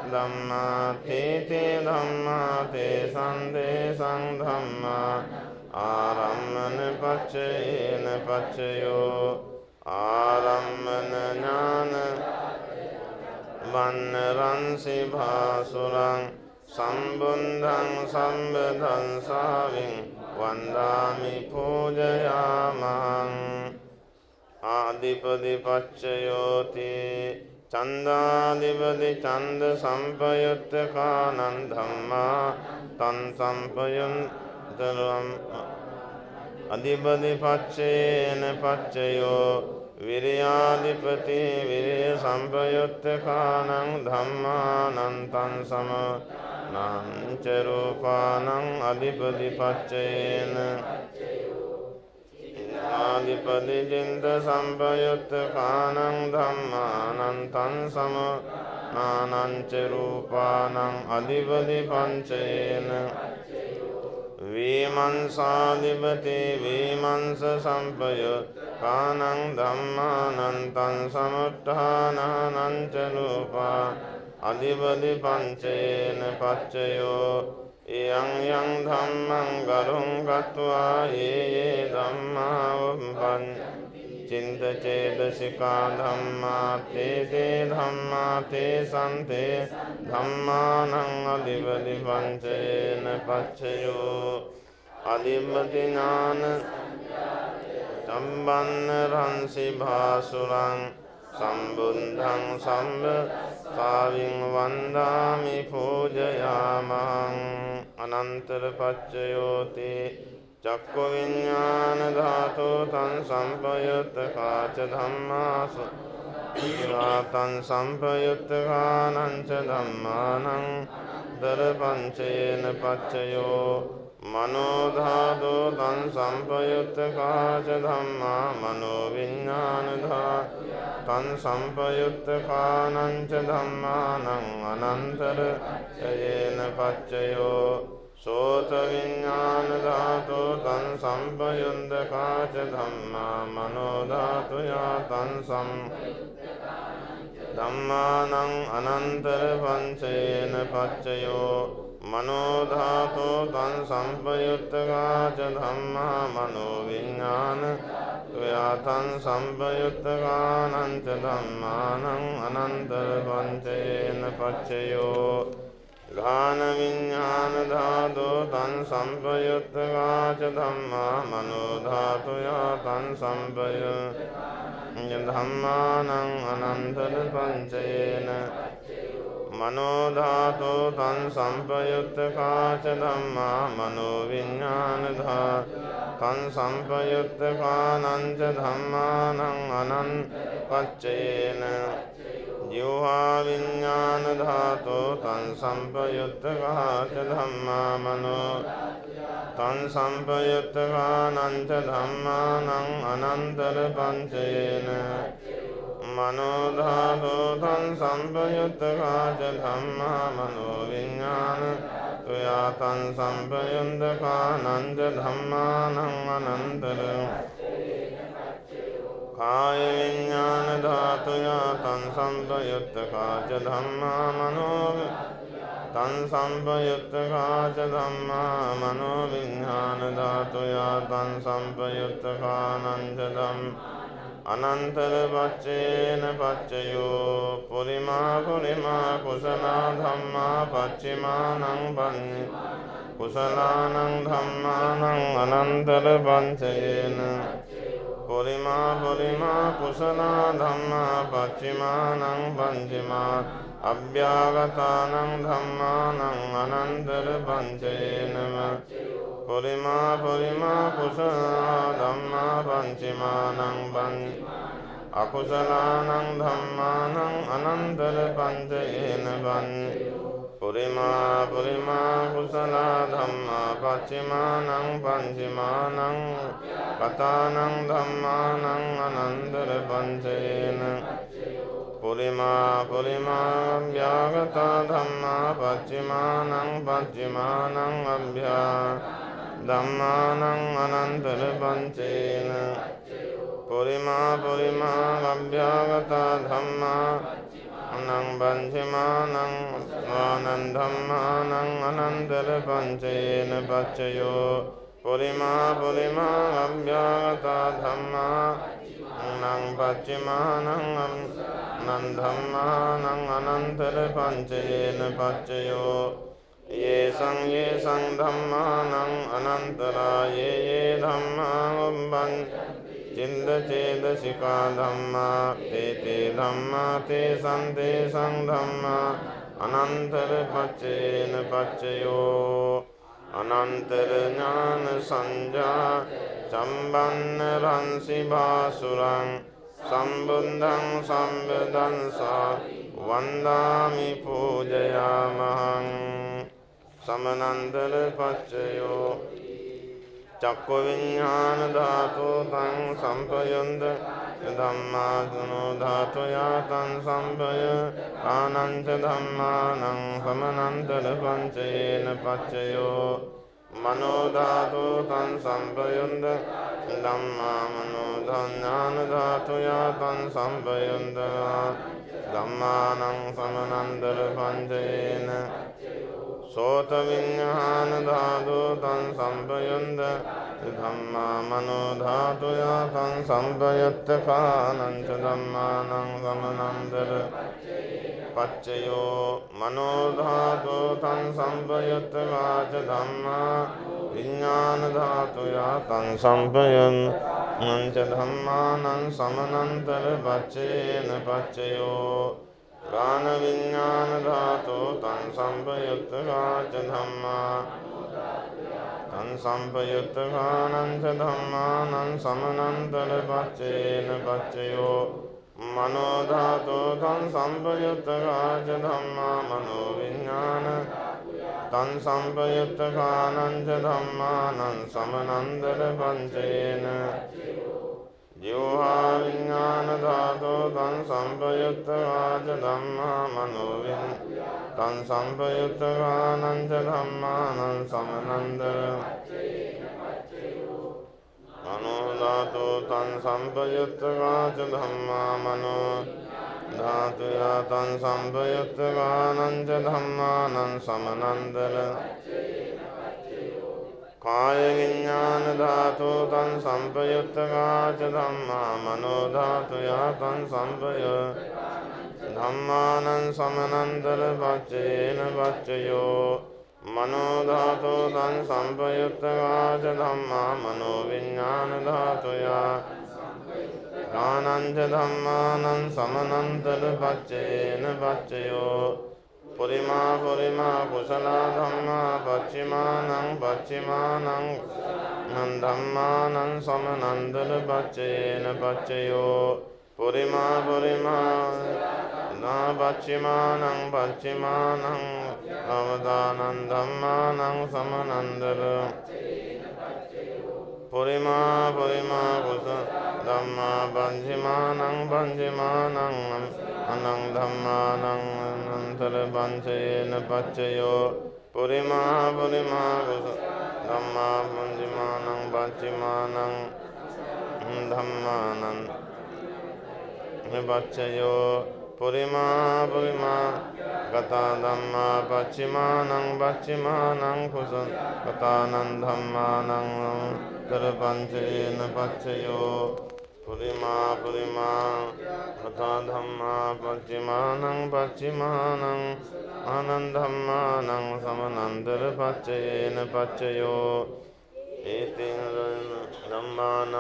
[SPEAKER 2] ධම්මා තේතේ ධම්මා තේ සන්දේසං ධම්මා ආරම්මන පච්චයේන පච්චයෝ ආරම්මන ඥාන වන්නරංසි භාසුරං සම්බුද්ධං සම්බදං සාවින් වන්දාමි පූජයාමං ආදිපදි පච්චයෝති චන්දාදිපදි චන්ද සම්පයුත්තකානං ධම්මා තං සම්පයුන්තරං අදිපදි පච්චේන පච්චයෝ විරියාදිපති විරිය සම්පයුත්තකානං ධම්මානං තං සම නංච රූපානං අධිපති පච්චයේන ආදිපති චින්ත සම්පයුත්තකානං ධම්මානං තං සම නානංච රූපානං අධිපති පංචයේන විමංසාදිපති විමංස සම්පයුක්ඛානං ධම්මානන්තං සමුත්ථානං ච රූපා අධිපති පංචේන පච්චයෝ යං යං ධම්මං ගරුං ගත්වා යේ ධම්මා උප්පං චින්ත චේතසිකා ධම්මා තේ ධම්මා තේ සම්තේ ධම්මානං අධිපති පංචේන පච්චයෝ අධිපති ඥාන සම්බන්න රංසි භාසුරං සම්බුද්ධං සම්බ සාවින් වන්දාමි පූජයාමං අනන්තර පච්චයෝති චක්ඛු විඤ්ඤාණ ධාතු තං සම්පයුත්තකාච ධම්මාසු තං සම්පයුත්තකානං ච ධම්මානං දර පංචේන පච්චයෝ මනෝ ධාතු තං සම්පයුත්තකාච ධම්මා මනෝ විඤ්ඤාණ ධාතු තං සම්පයුත්තකානං ච ධම්මානං අනන්තර චයේන පච්චයෝ සෝත විඤ්ඤාණ ධාතු තං සම්පයුත්තකාච ධම්මා මනෝ ධාතුයා තං ධම්මානං අනන්තර පංචේන පච්චයෝ මනෝ ධාතු තං සම්පයුත්තකාච ධම්මා මනෝ විඤ්ඤාණ ත්වයා තං සම්පයුත්තකානං ච ධම්මානං අනන්තර පංචේන පච්චයෝ ඝාන විඤ්ඤාණ ධාතු තං සම්පයුත්තකාච ධම්මා මනෝ ධාතුයා තං ධම්මානං අනන්තර පංචේන මනෝ ධාතු තං සම්පයුත්තකාච ධම්මා මනෝ විඤ්ඤාණ ධාතු තං සම්පයුත්තකානං ච ධම්මානං අනං පච්චේන ජීවා විඤ්ඤාණ ධාතු තං සම්පයුත්තකාච ධම්මා මනෝ තං සම්පයුත්තකානං ච ධම්මානං අනන්තර පංචේන මනෝ ධාතු තං සම්පයුත්තකාච ධම්මා මනෝ විඤ්ඤාණ ත්වයා තං සම්පයුත්තකානං ච ධම්මානං අනන්තර කාය විඤ්ඤාණ ධාතුයා තං සම්පයුත්තකාච ධම්මා මනෝ තං සම්පයුත්තකාච ධම්මා මනෝ විඤ්ඤාණ ධාතුයා තං සම්පයුත්තකානං ච අනන්තර පච්චේන පච්චයෝ පුරිමා කුසලා ධම්මා පච්චිමානං පඤ්ඤ කුසලානං ධම්මානං අනන්තර පංචේන පුරිමා කුසලා ධම්මා පච්චිමානං පංචමා අභ්‍යාගතානං ධම්මානං අනන්තර පංචේන පුරිමා කුසලා ධම්මා පංචමානං අකුසලානං ධම්මානං අනන්තර පංචේන පුරිමා කුසලා ධම්මා පච්චමානං පංචමානං කතානං ධම්මානං අනන්තර පංචේන පුරිමා අභ්‍යාගතා ධම්මා පච්චමානං අභ්‍යා ධම්මානං අනන්තර පංචේන පුරිමා අභ්‍යාගතා ධම්මා අනං පංචමානං ස්වානං ධම්මානං අනන්තර පංචේන පච්චයෝ පුරිමා අභ්‍යාගතා ධම්මා අනං පච්චමානං අනං ධම්මානං අනන්තර පංචේන පච්චයෝ යේසං ධම්මානං අනන්තරා යේ ධම්මා උම්බං චින්ද චේතසිකා ධම්මා තේ ධම්මා තේ සං ධම්මා අනන්තර පච්චේන පච්චයෝ අනන්තර ඥාන සංජා චම්බන්න රංසි භාසුරං සම්බුද්ධං සම්බදංසා වන්දාමි පූජයාමහං සමනන්තර පච්චයෝ චක්ඛු විඤ්ඤාණ ධාතු තං සම්පයුන්ද ධම්මා සුනෝ ධාතුයා තං සම්පය ආනං ච ධම්මානං සමනන්තර පංචේන පච්චයෝ මනෝ ධාතු තං සම්පයුන්ද ධම්මා මනෝ ඥාන ධාතුය තං සම්පයුන්ද ධම්මානං සමනන්දර පංචේන සෝත විඤ්ඤාණ ධාතු තං සම්පයුන්ද ධම්මා මනෝ ධාතුය තං සම්පයුත්ත කානං ච ධම්මානං සමනන්දර පච්චයෝ මනෝ ධාතු තං සම්පයුත්ත කාච ධම්මා විඤ්ඤාණ ධාතුය තං සම්පයුන් නංච ධම්මානං සමනන්තර පච්චේන පච්චයෝ ගාන විඤ්ඤාණ ධාතු තං සම්පයුත්ත කාච ධම්මා තං සම්පයුත්ත කානං ච ධම්මානං සමනන්තර පච්චේන පච්චයෝ මනෝ ධාතු තං සම්පයුත්ත කාච ධම්මා මනෝ විඤ්ඤාණ තං සම්පයුත්ත කානං ච ධම්මානං සමනන්දර පංචේන ජීවහා විඤ්ඤාණ ධාතු තං සම්පයුත්ත කාච ධම්මා මනෝ තං සම්පයුත්ත කානං ච ධම්මානං සමනන්දර මනෝ ධාතු තං සම්පයුත්ත කාච ධම්මා මනෝ ධාතුය තං සම්පයුත්ත කානං ච ධම්මානං සමනන්දර කාය විඤ්ඤාණ ධාතු තං සම්පයුත්ත කාච ධම්මා මනෝ ධාතුය තං සම්පයුත්ත ධම්මානං සමනන්දර පච්චේන පච්චයෝ මනෝ ධාතු තං සම්පයුත්ත කාච ධම්මා මනෝ විඤ්ඤාණ ධාතුය කානං ච ධම්මානං සමනන්තර පච්චේන පච්චයෝ පුරිමා පුරිමා කුසල ධම්මා පච්චිමානං පච්චිමානං ධම්මානං සමනන්තර පච්චේන පච්චයෝ පුරිමා පුරිමා නා පච්චිමානං පච්චිමානං අවදානං ධම්මානං සමනන්දර පුරිමා පුරිමා කුසල ධම්මා පංචමානං පංචමානං අනං ධම්මානං අනන්තර පංචේන පච්චයෝ පුරිමා පුරිමා කුසල ධම්මා පංචමානං පංචමානං ධම්මානං පච්චයෝ පුරිමා පුරිමා ගතා ධම්මා පච්චිමානං පච්චිමානං කුසල ගතානං ධම්මානං තර පංචේන පච්චයෝ පුරිමා පුරිමා ගතා ධම්මා පච්චිමානං පච්චිමානං ආනං ධම්මානං සමනන්දර පච්චේන පච්චයෝ ඒතේන ධම්මානං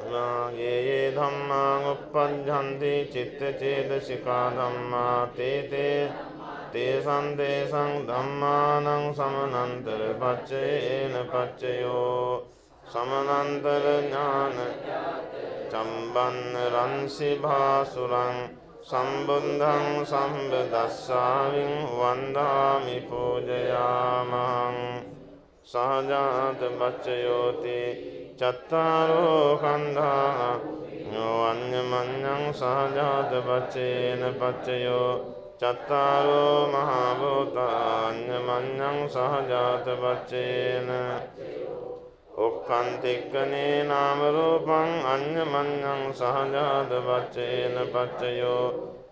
[SPEAKER 2] ये ධම්මාං උප්පජ්ජන්ති චිත්ත චේතසිකා ධම්මා තේසං ධම්මානං සමනන්තර පච්චේන පච්චයෝ සමනන්තර ඥාන චම්බන්න රන්සි භාසුරං සම්බුද්ධං සම්බදස්සාවින් වන්දාමි පූජයාමං සහජාත පච්චයෝති චත්තාරෝ කන්ධා වඤ්ඤමඤ්ඤං සහජාත පච්චේන පච්චයෝ චත්තාරෝ මහා භූතාඤ්ඤමඤ්ඤං සහජාත පච්චේන ඔක්ඛන්තික්කනේ නාම රූපං අඤ්ඤමඤ්ඤං සහජාත පච්චේන පච්චයෝ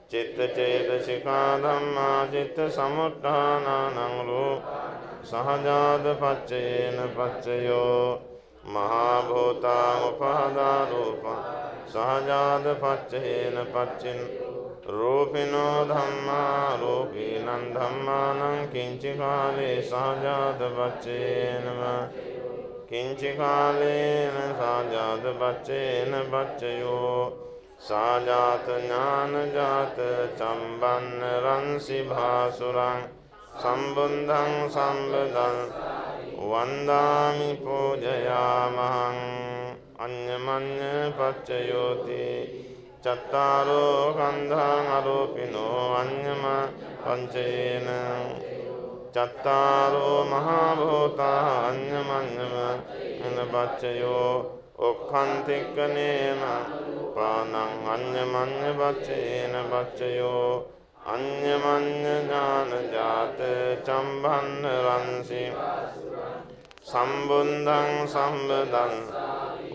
[SPEAKER 2] චිත්ත චේතසිකා ධම්මා චිත්ත සමුත්ථානං රූප සහජාත පච්චේන පච්චයෝ මහා භූතාං උපාදා රූපං සහජාත පච්චේන පච්චින් රූපිනෝ ධම්මා රූපීනං ධම්මානං කිංචි කාලේ සහජාත පච්චේන කිංචි කාලේන සහජාත පච්චේන පච්චයෝ සහජාත ඥානජාත චම්බන්න රන්සි භාසුරං සම්බුද්ධං සම්බදං වන්දාමි පූජයාමහං අඤ්ඤමඤ්ඤ පච්චයෝති චත්තාරෝ කන්ධං අරෝපිනෝ අඤ්ඤම පංචේන චත්තාරෝ මහා භූතා අඤ්ඤමඤ්ඤම එන පච්චයෝ ඔක්ඛන්තික්කනේන පානං අඤ්ඤමඤ්ඤ පච්චේන පච්චයෝ අඤ්ඤමඤ්ඤ ඥාන ජාත චම්බන්න රන්සි සම්බුද්ධං සම්බදං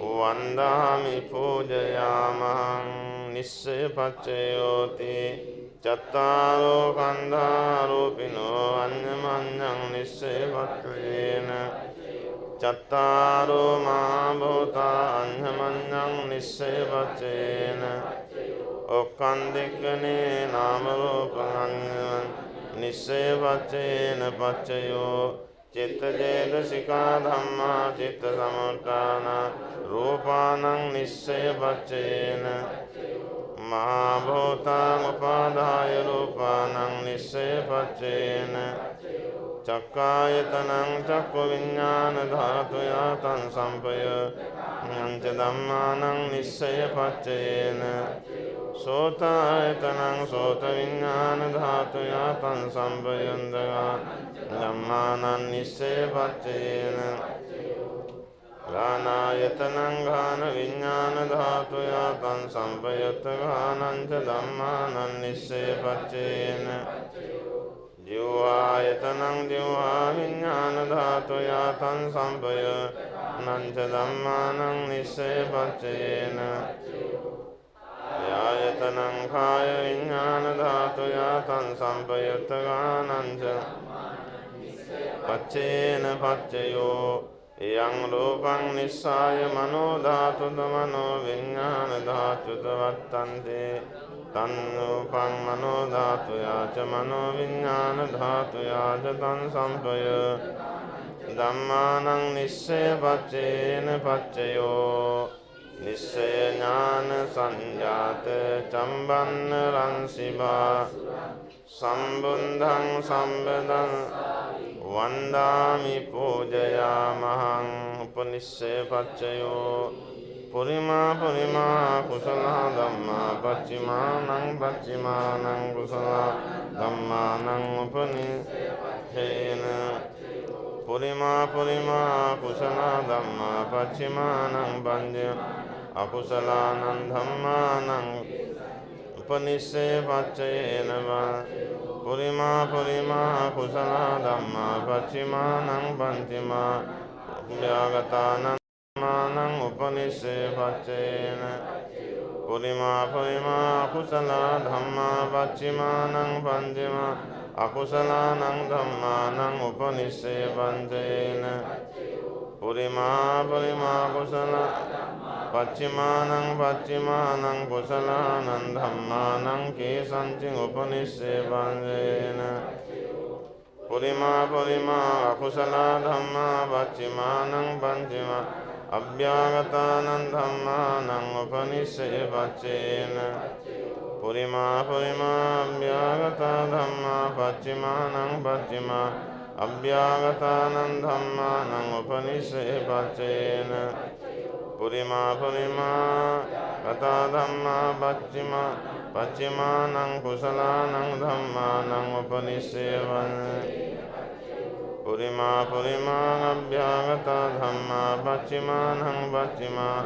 [SPEAKER 2] වන්දාමි පූජයාමහං නිස්සය පච්චයෝති චත්තාරෝ කන්ධාරෝපිනෝ අඤ්ඤමඤ්ඤං නිස්සය පච්චයේන චත්තාරෝ මහා භූතා අඤ්ඤමඤ්ඤං නිස්සය පච්චයේන ඔක්ඛන්දික්ඛනේ නාම රූපං නිස්සය පච්චයේන පච්චයෝ චිත්තජේතසිකා ධම්මා චිත්ත සමුත්ථාන රූපානං නිස්සය පච්චයේන මහා භූතාං උපාදාය රූපානං නිස්සය පච්චයේන චක්ඛායතනං චක්ඛු විඤ්ඤාණ ධාතුයා තං සම්පය ඤංච ධම්මානං නිස්සය පච්චයේන සෝතායතනං සෝත විඤ්ඤාණ ධාතුයා තං සම්පයන්දා ධම්මානං නිස්සය පච්චයේන ගානායතනං ගාන විඤ්ඤාණ ධාතුයා තං සම්පයත්ත ගානං ච ධම්මානං නිස්සය පච්චයේන ජීවායතනං ජීවා විඤ්ඤාණ ධාතුයා තං සම්පය නං ච ධම්මානං නිස්සය පච්චයේන ආයතනං කාය විඤ්ඤාණ ධාතුයා තං සම්පයත්ත ගානං ච පච්චේන පච්චයෝ යං රූපං නිස්සාය මනෝ ධාතුත මනෝ විඤ්ඤාණ ධාතුත වත්තන්තේ තං රූපං මනෝ ධාතුයා ච මනෝ විඤ්ඤාණ ධාතුයා ච තං සම්පය ධම්මානං නිස්සය පච්චේන පච්චයෝ නිස්සය ඥාන සංජාත චම්බන්න රංසිබා සම්බුද්ධං සම්බදං වන්දාමි පූජයාමහං උපනිස්සය පච්චයෝ පුරිමා පුරිමා කුසල ධම්මා පච්චිමානං පච්චිමානං කුසල ධම්මානං උපනිස්සේන පුරිමා පුරිමා කුසල ධම්මා පච්චිමානං පඤ්ඤ අකුසලානං ධම්මානං උපනිස්සේ පච්චයේන පුරිමා පුරිමා කුසල ධම්මා පච්චිමානං පංචමා යාගතානං මානං උපනිස්සේ පච්චයේන පුරිමා පුරිමා කුසල ධම්මා පච්චිමානං පංචමා අකුසලානං ධම්මානං උපනිස්සේ පංචයේන පුරිමා පුරිමා කුසල පච්චිමානං පච්චිමානං කුසලානං ධම්මානං කේසංචින් උපනිස්සේ පංචයේන පුරිමා පුරිමා අකුසල ධම්මා පච්චිමානං පංචමා අභ්‍යාගතානං ධම්මානං උපනිස්සේ පච්චයේන පුරිමා පුරිමා අභ්‍යාගතා ධම්මා පච්චිමානං පච්චිමා අභ්‍යාගතානං ධම්මානං උපනිස්සේ පච්චයේන පුරිමා පුරිමා ගතා ධම්මා පච්චිමා පච්චිමානං කුසලානං ධම්මානං උපනිස්සේ පුරිමා පුරිමා අභ්‍යාගතා ධම්මා පච්චිමානං පච්චිමා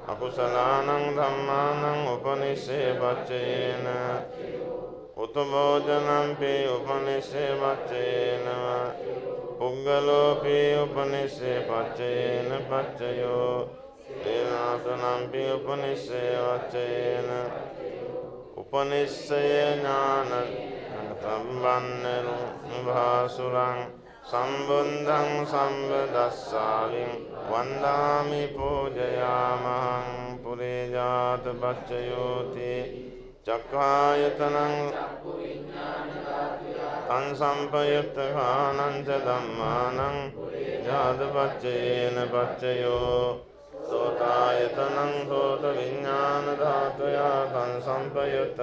[SPEAKER 2] අකුසලානං ධම්මානං උපනිස්සේ පච්චයේන උතභෝජනම්පි උපනිස්සේ පච්චයේන පුග්ගලෝපි උපනිස්සේ පච්චයේන පච්චයෝ තේනාසනම්පි උපනිස්සේ පච්චයේන උපනිස්සය ඥාන සම්බන්න භාසුරං සම්බුද්ධං සම්බදස්සාවින් වන්දාමි පූජයාමහං පුරේජාත පච්චයෝති චක්ඛායතනං තං සම්පයුත්ත කානං ච ධම්මානං ජාත පච්චයේන පච්චයෝ සෝතායතනං සෝත විඤ්ඤාණ ධාතුයා තං සම්පයුත්ත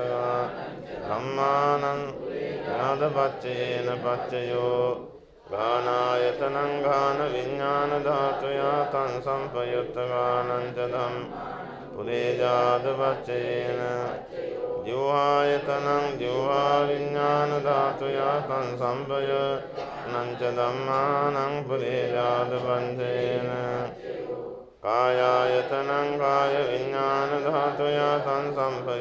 [SPEAKER 2] ධම්මානං ජාත පච්චයේන පච්චයෝ ගානායතනං ගාන විඤ්ඤාණ ධාතුයා තං සම්පයුත්ත ගානං ච ධම් පුරේජාත පච්චයේන ජීවායතනං ජීවා විඤ්ඤාණ ධාතුයා තං සම්පය නං ච ධම්මානං පුරේජාත පංචේන කායායතනං කාය විඤ්ඤාණ ධාතුයා තං සම්පය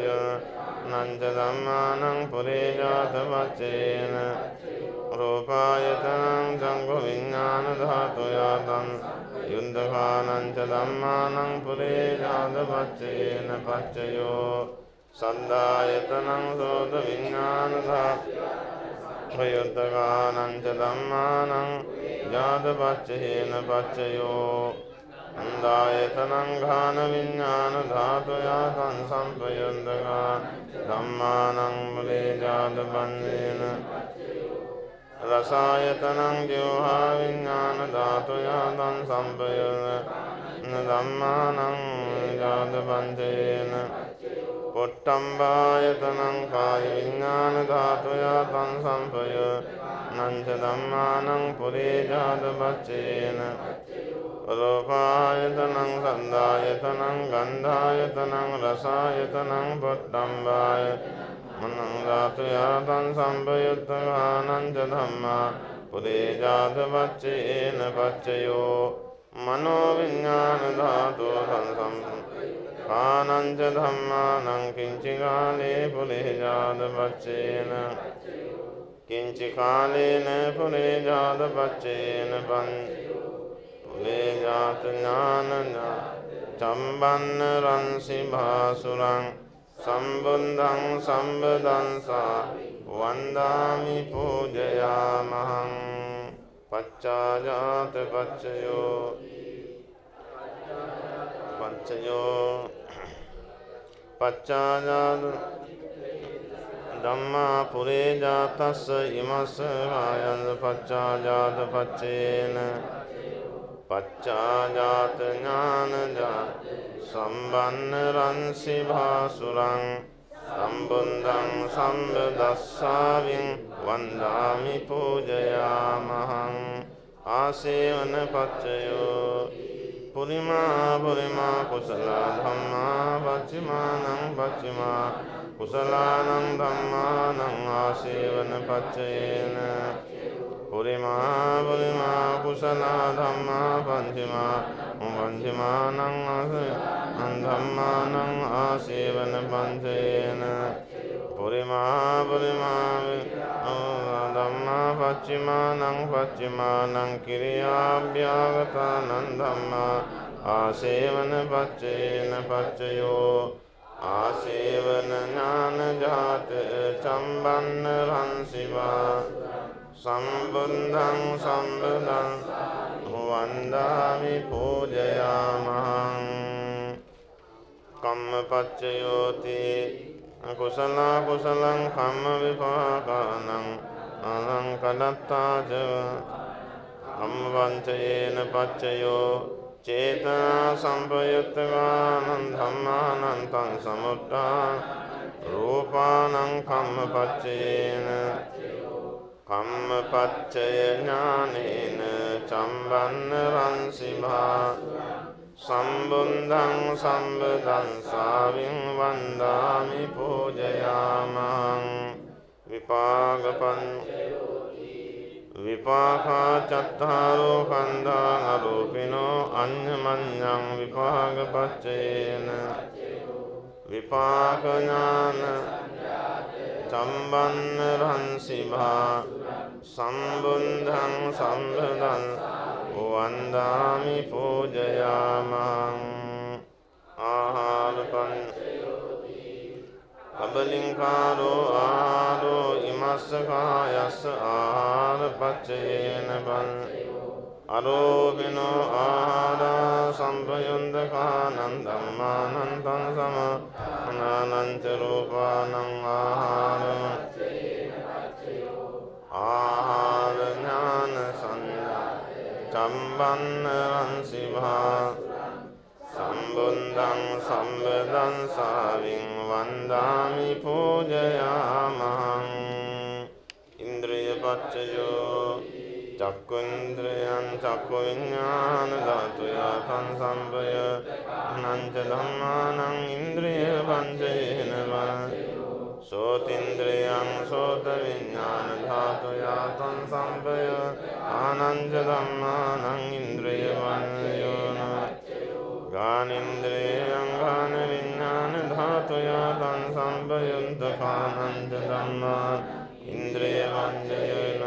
[SPEAKER 2] නංච ධම්මානං පුරේ ජාත පච්චේන රූපායතනං චක්ඛු විඥාන ධාතු යතං යුද්ධකානං ච ධම්මානං පුරේ ජාත පච්චේන පච්චයෝ සද්ධායතනං සෝත විඥාන ධාතු යුද්ධකානං ච ධම්මානං ජාත පච්චේන පච්චයෝ අන්දායතනං ඝාන විඥාන ධාතු යතං සම්පයුද්ධකා ධම්මානං පුරේ ජාත පච්චේන රසායතනං ජීවහා විඥාන ධාතු යතං සම්පයුද්ධ ධම්මානං ජාත පච්චේන පොට්ටම්බායතනං කාය විඥාන ධාතු යතං සම්පයුද්ධ නංච ධම්මානං පුරේ ජාත පච්චේන රූපායතනං සද්ධායතනං ගන්ධායතනං රසායතනං පොට්ටම්බාය මනං ධාතු යතං සම්පයුත්තකානං ච ධම්මා පුරේ ජාත පච්චේන පච්චයෝ මනෝ විඥාන ධාතු කානං ච ධම්මානං කිංචි කාලේ පුරේ ජාත පච්චේන කිංචි කාලේන පුරේ ජාත පච්චේන පුරේ ජාත ඥාන චම්බන්න රංසි භාසුරං සම්බුද්ධං සම්බදංසා වන්දාමි පූජයාමහං පච්චාජාත පච්චාජාත ධම්මා පුරේ ජාතස්ස ඉමස්ස වායං පච්චාජාත පච්චේන පච්චාජාත ඥානජා සම්බන්න රංසි භාසුරං සම්බුද්ධං සම්බදස්සාවින් වන්දාමි පූජයාමහං ආසේවන පච්චයෝ පුරිමා කුසල ධම්මා පච්චිමානං පච්චිමා කුසලානං ධම්මානං ආසේවන පච්චයේන පුරිමා කුසල ධම්මා පංචමානං ධම්මානං ආසේවන පංචයේන පුරිමා ධම්මා පච්චිමානං කිරියාභ්‍යාගතානං ධම්මා ආසේවන පච්චේන පච්චයෝ ආසේවන ඥාන ජාත චම්බන්න රංසිවා සම්බුද්ධං සම්බදං වන්දාමි පූජයාමහං කම්මපච්චයෝති කුසල කුසලං කම්ම විපාකානං අනං කදත්තාච කම්මපංචයේන පච්චයෝ චේතනා සම්පයුත්තකානං ධම්මානං තං සමුත්ථාන රූපානං කම්මපච්චයේන කම්මපච්චය ඥානේන චම්බන්න රංසිභා සම්බුද්ධං සම්බදංසාවින් වන්දාමි පූජයාමං විපාකා චත්තාරෝ කන්දාන රූපිනෝ අඤ්ඤමඤ්ඤං විපාකපච්චයේන විපාක ඥාන චම්බන්න රංසිභා සම්බුද්ධං සම්බදං වන්දාමි පූජයාමං ආහාරපං කබලින්කාරෝ ආහාරෝ ඉමස්ස කායස්ස ආහාරපච්චයේන පං අරෝපිනෝ ආහාරා සම්පයුද්ධකානං ධම්මානං තං සමානානං ච රූපානං ආහාර ඥාන සංඥා චම්බන්න රංසිභා සම්බුද්ධං සම්බදංසාවින් වන්දාමි පූජයාමහං ඉන්ද්‍රිය පච්චයෝ චක්ඛුන්ද්‍රයං චක්ඛු විඥාන ධාතු යතං සම්පය නංච ධම්මානං ඉන්ද්‍රිය පංචේන සෝතින්ද්‍රයං සෝත විඥාන ධාතු යතං සම්පය ආනංච ධම්මානං ඉන්ද්‍රිය පංචයෝන ගානින්ද්‍රයං ගාන විඥාන ධාතු යතං සම්පයුත්තකානං ච ධම්මා ඉන්ද්‍රිය මඤ්ඤයන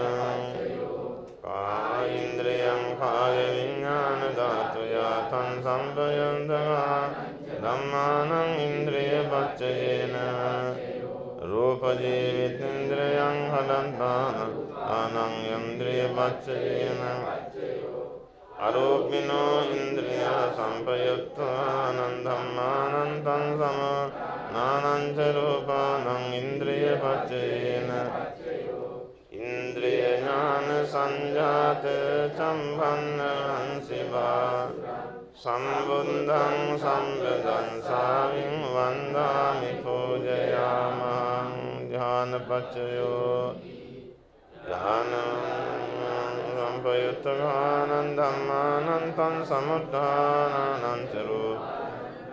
[SPEAKER 2] කායින්ද්‍රියං කාය විඥාන ධාතු යතං සම්පයුත්තකානං ධම්මානං ඉන්ද්‍රිය පච්චයේන රූප ජීවිතේන්ද්‍රයං හදන්තාන ආනං ඉන්ද්‍රිය පච්චයේන අරූපිනෝ ඉන්ද්‍රිය සම්පයුත්තානං ධම්මානං තං සමානානං ච රූපානං ඉන්ද්‍රිය පච්චයේන ඉන්ද්‍රිය ඥාන සංජාත සම්පන්නං සිවා සම්බුද්ධං සම්බුද්ධං සාවින් වන්දාමි පූජයාමං ඥානපච්චයෝ සම්පයුත්තකානං ධම්මානං තං සමුත්ථානං චරෝ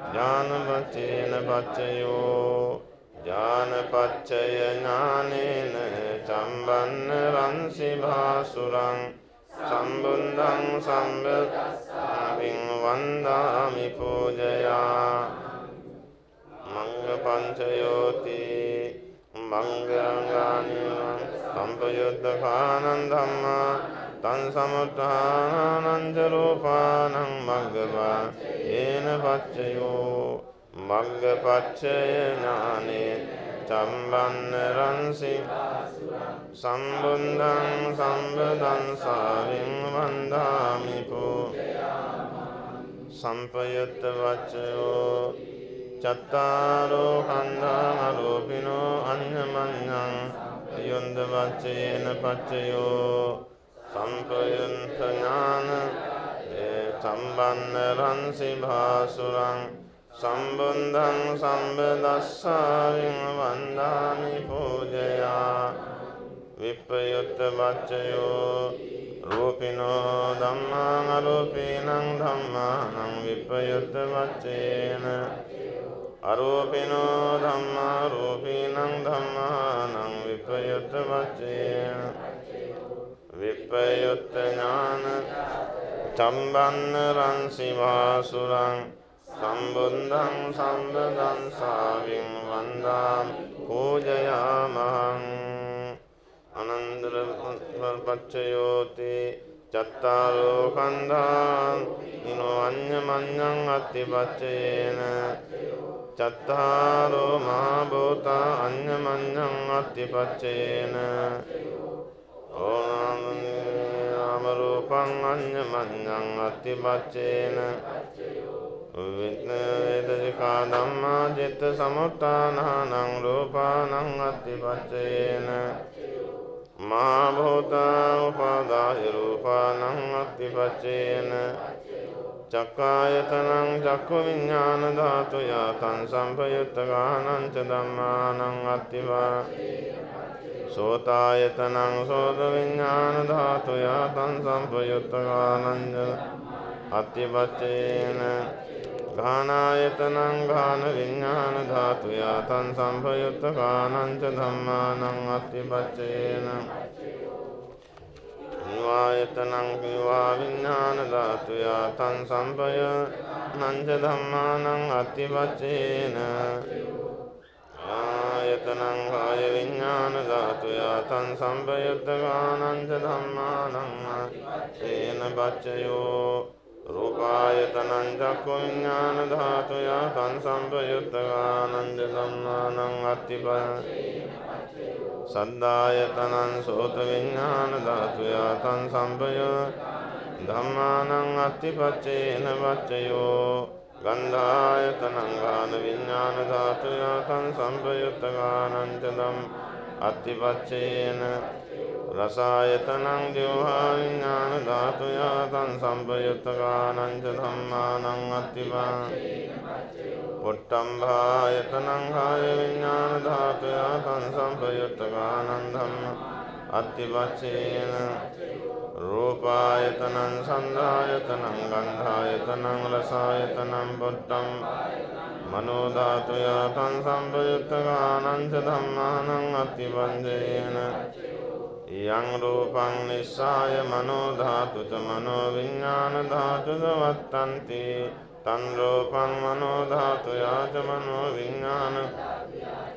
[SPEAKER 2] ඥානපච්චේන පච්චයෝ ඥානපච්චය ඥානේන සම්බන්න රංසි භාසුරං සම්බුද්ධං සම්බුද්ධං වන්දාමි පූජයා මංග පංචයෝති මංගංගානිවං සම්පයුත්තකානං ධම්මා තං සමුත්ථානං ච රූපානං මග්ගවා ඒන පච්චයෝ මග්ගපච්චය ඥානේ සම්බන්න රංසි සම්බුද්ධං සම්බුද්ධං සාවින් වන්දාමි සම්පයුත්ත වච්චයෝ චත්තාරෝ කන්ධං අරූපිනෝ අඤ්ඤමඤ්ඤං යොන්ද වච්චේන පච්චයෝ සම්පයුත්ත ඥාන සම්බන්න රංසි භාසුරං සම්බුද්ධං සම්බදස්සාවින් වන්දාමි පූජයා විප්පයුත්ත වච්චයෝ රූපිනෝ ධම්මාං අරූපීනං ධම්මානං විප්පයුත්ත වච්චේන අරූපිනෝ ධම්මා රූපීනං ධම්මානං විප්පයුත්ත වච්චේන විප්පයුත්ත ඥාන සම්බන්න රංසි භාසුරං සම්බුද්ධං සම්බුද්ධං සාවින් වන්දාමි පූජයාමං අනන්තර පච්චයෝති චත්තාරෝ කන්ධාං ඉනෝ අඤ්ඤමඤ්ඤං අත්තිපච්චයේන චත්තාරෝ මහා භූතා අඤ්ඤමඤ්ඤං අත්තිපච්චයේන ඕනාම රූපං අඤ්ඤමඤ්ඤං අත්තිපච්චයේන වේදනිකා ධම්මා චිත්ත සමුත්ථානං රූපානං අත්තිපච්චයේන මහා භූතා උපාදාය රූපානං අත්තිපච්චයේන චක්ඛායතනං චක්ඛු විඥාන ධාතු යතං සම්පයුත්තකානං ච ධම්මානං අත්තිවා සෝතායතනං සෝත විඥාන ධාතු යතං සම්පයුත්තකානං ච අත්තිපච්චයේන ඝානායතනං ඝාන විඥාන ධාතු යතං සම්පයුත්තකානං ච ධම්මානං අත්තිපච්චයේන නිවායතනං නිවා විඥාන ධාතු යතං සම්පයුත්තකානං ච ධම්මානං අත්තිපච්චයේන ආයතනං කාය විඥාන ධාතු යතං සම්පයුත්තකානං ච ධම්මානං ඒන පච්චයෝ රූපායතනං චක්ඛු විඥාන ධාතු යතං සම්පයුත්තකානං ච ධම්මානං අත්තිපච්චයේන සද්ධායතනං සෝත විඥාන ධාතු යතං සම්පයුත්තකානං ධම්මානං අත්තිපච්චේන පච්චයෝ ගන්ධායතනං ගාන විඥාන ධාතු යතං සම්පයුත්තකානං ච ධම්මානං අත්තිපච්චේන රසායතනං ජීවහා විඥාන ධාතු යතං සම්පයුත්තකානං ච ධම්මානං අත්තිපච්චේන පොට්ටම්භායතනං කාය විඥාන ධාතු යතං සම්පයුත්තකානං ධම්මානං අත්තිපච්චේන රූපායතනං සන්ධායතනං ගන්ධායතනං රසායතනං පොට්ටම් මනෝ ධාතු යතං සම්පයුත්තකානං ච ධම්මානං අත්තිපච්චේන යං රූපං නිස්සාය මනෝ ධාතු ච මනෝ විඥාන ධාතු ද වත්තන්ති තන් රූපං මනෝ ධාතුයා ච මනෝ විඥාන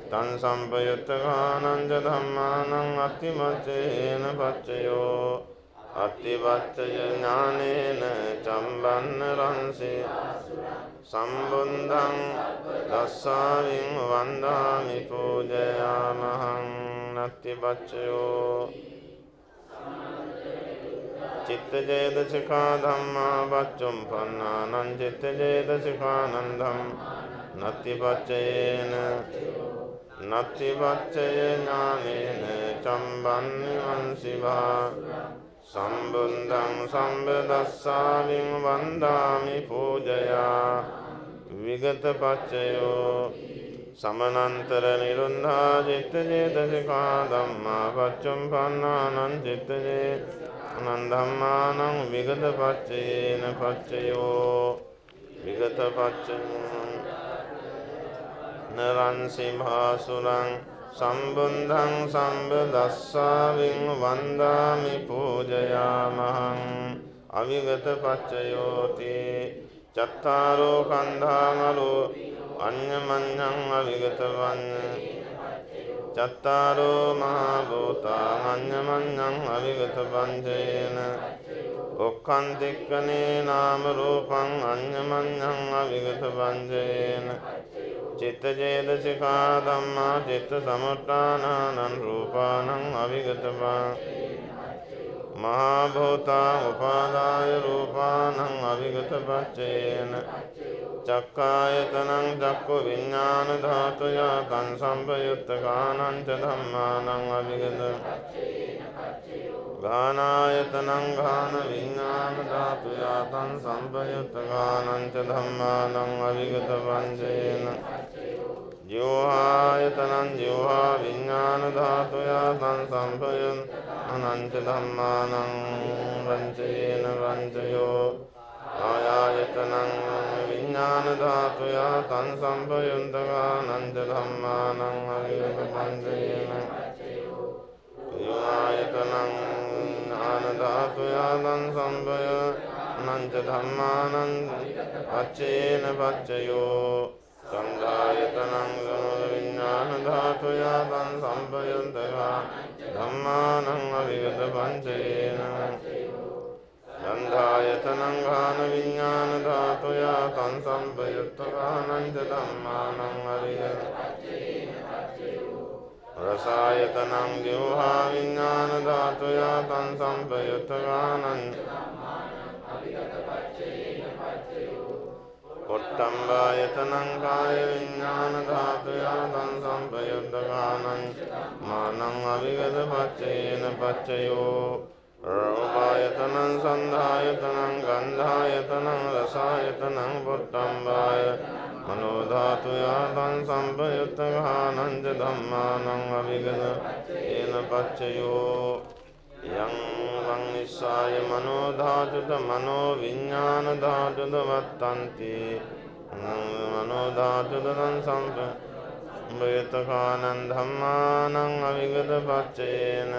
[SPEAKER 2] තං සම්පයුත්තකානං ච ධම්මානං අත්තිමච්චේන පච්චයෝ අත්තිපච්චය ඥානේන චම්බන්න රංසේ සම්බුද්ධං දස්සාවින් වන්දාමි පූජයාමහං නත්තිපච්චයෝ චිත්තජේදසිකා ධම්මා පච්චුම් පන්නානං චිත්තජේදසිකානන්දම් නත්තිපච්චයේන නත්තිපච්චය ඥානේන චම්බන්නි වංසිභා සම්බුද්ධං සම්බදස්සාවින් වන්දාමි පූජයා විගත පච්චයෝ සමනන්තර නිරුන්ධා චිත්තජේතසිකා ධම්මා පච්චුම් පන්නානං චිත්තජේ අනන්ධම්මානං විගත පච්චයේන පච්චයෝ විගත පච්චයෝ නරංසිභාසුරං සම්බුද්ධං සම්බදස්සාවින් වන්දාමි පූජයාමහං අවිගත පච්චයෝති චත්තාරෝ කන්ධානලෝ අඤ්ඤමඤ්ඤං අවිගත වඤ්ඤ චත්තාරෝ මහා භූතාං අඤ්ඤමඤ්ඤං අවිගත පංචේන ඔක්ඛන්තික්ඛනේ නාම රූපං අඤ්ඤමඤ්ඤං අවිගත පංචේන චිත්තජේදසිකා ධම්මා චිත්ත සමුත්ථානානං රූපානං අවිගතපං මහා භූතා උපාදාය රූපානං අවිගතපච්චේන චක්ඛායතනං චක්ඛු විඥාන ධාතුය තං සම්පයුත්තකානං ච ධම්මානං අවිගත ගානායතනං ගාන විඥාන ධාතුය තං සම්පයුත්තකානං ච ධම්මානං අවිගත පංචේන ජීවආයතනං ජීවා විඥාන ධාතුය තං සම්පයුත්තකානං ච ධම්මානං පංචේන පංචයෝ ආයායතනං විඥාන ධාතුය තං සම්පයුත්තකානං ච ධම්මානං අවිගත පංචේන ආයතනං ඥාන ධාතුය තං සම්පයුත්තකානං ච ධම්මානං පච්චේන පච්චයෝ සංඝායතනං විඥාන ධාතුය තං සම්පයුත්තකානං ධම්මානං අවිගත පංචේන ගන්ධායතනං ගාන විඥාන ධාතුය තං සම්පයුත්තකානං ච ධම්මානං අවිගත රසායතනං ජීවහා විඥාන ධාතුය තං සම්පයුත්තකානං පොට්ටම්බායතනං කාය විඥාන ධාතුය තං සම්පයුත්තකානං මානං අවිගත පච්චේන පච්චයෝ රූපායතනං සන්ධායතනං ගන්ධායතනං රසායතනං පොට්ටම්බාය මනෝ ධාතුය තං සම්පයුත්තකානං ච ධම්මානං අවිගත ඒන පච්චයෝ යං වං නිස්සාය මනෝ ධාතුත මනෝ විඥාන ධාතුත වත්තන්ති මනෝ ධාතුත තං සම්පයුත්තකානං ධම්මානං අවිගත පච්චේන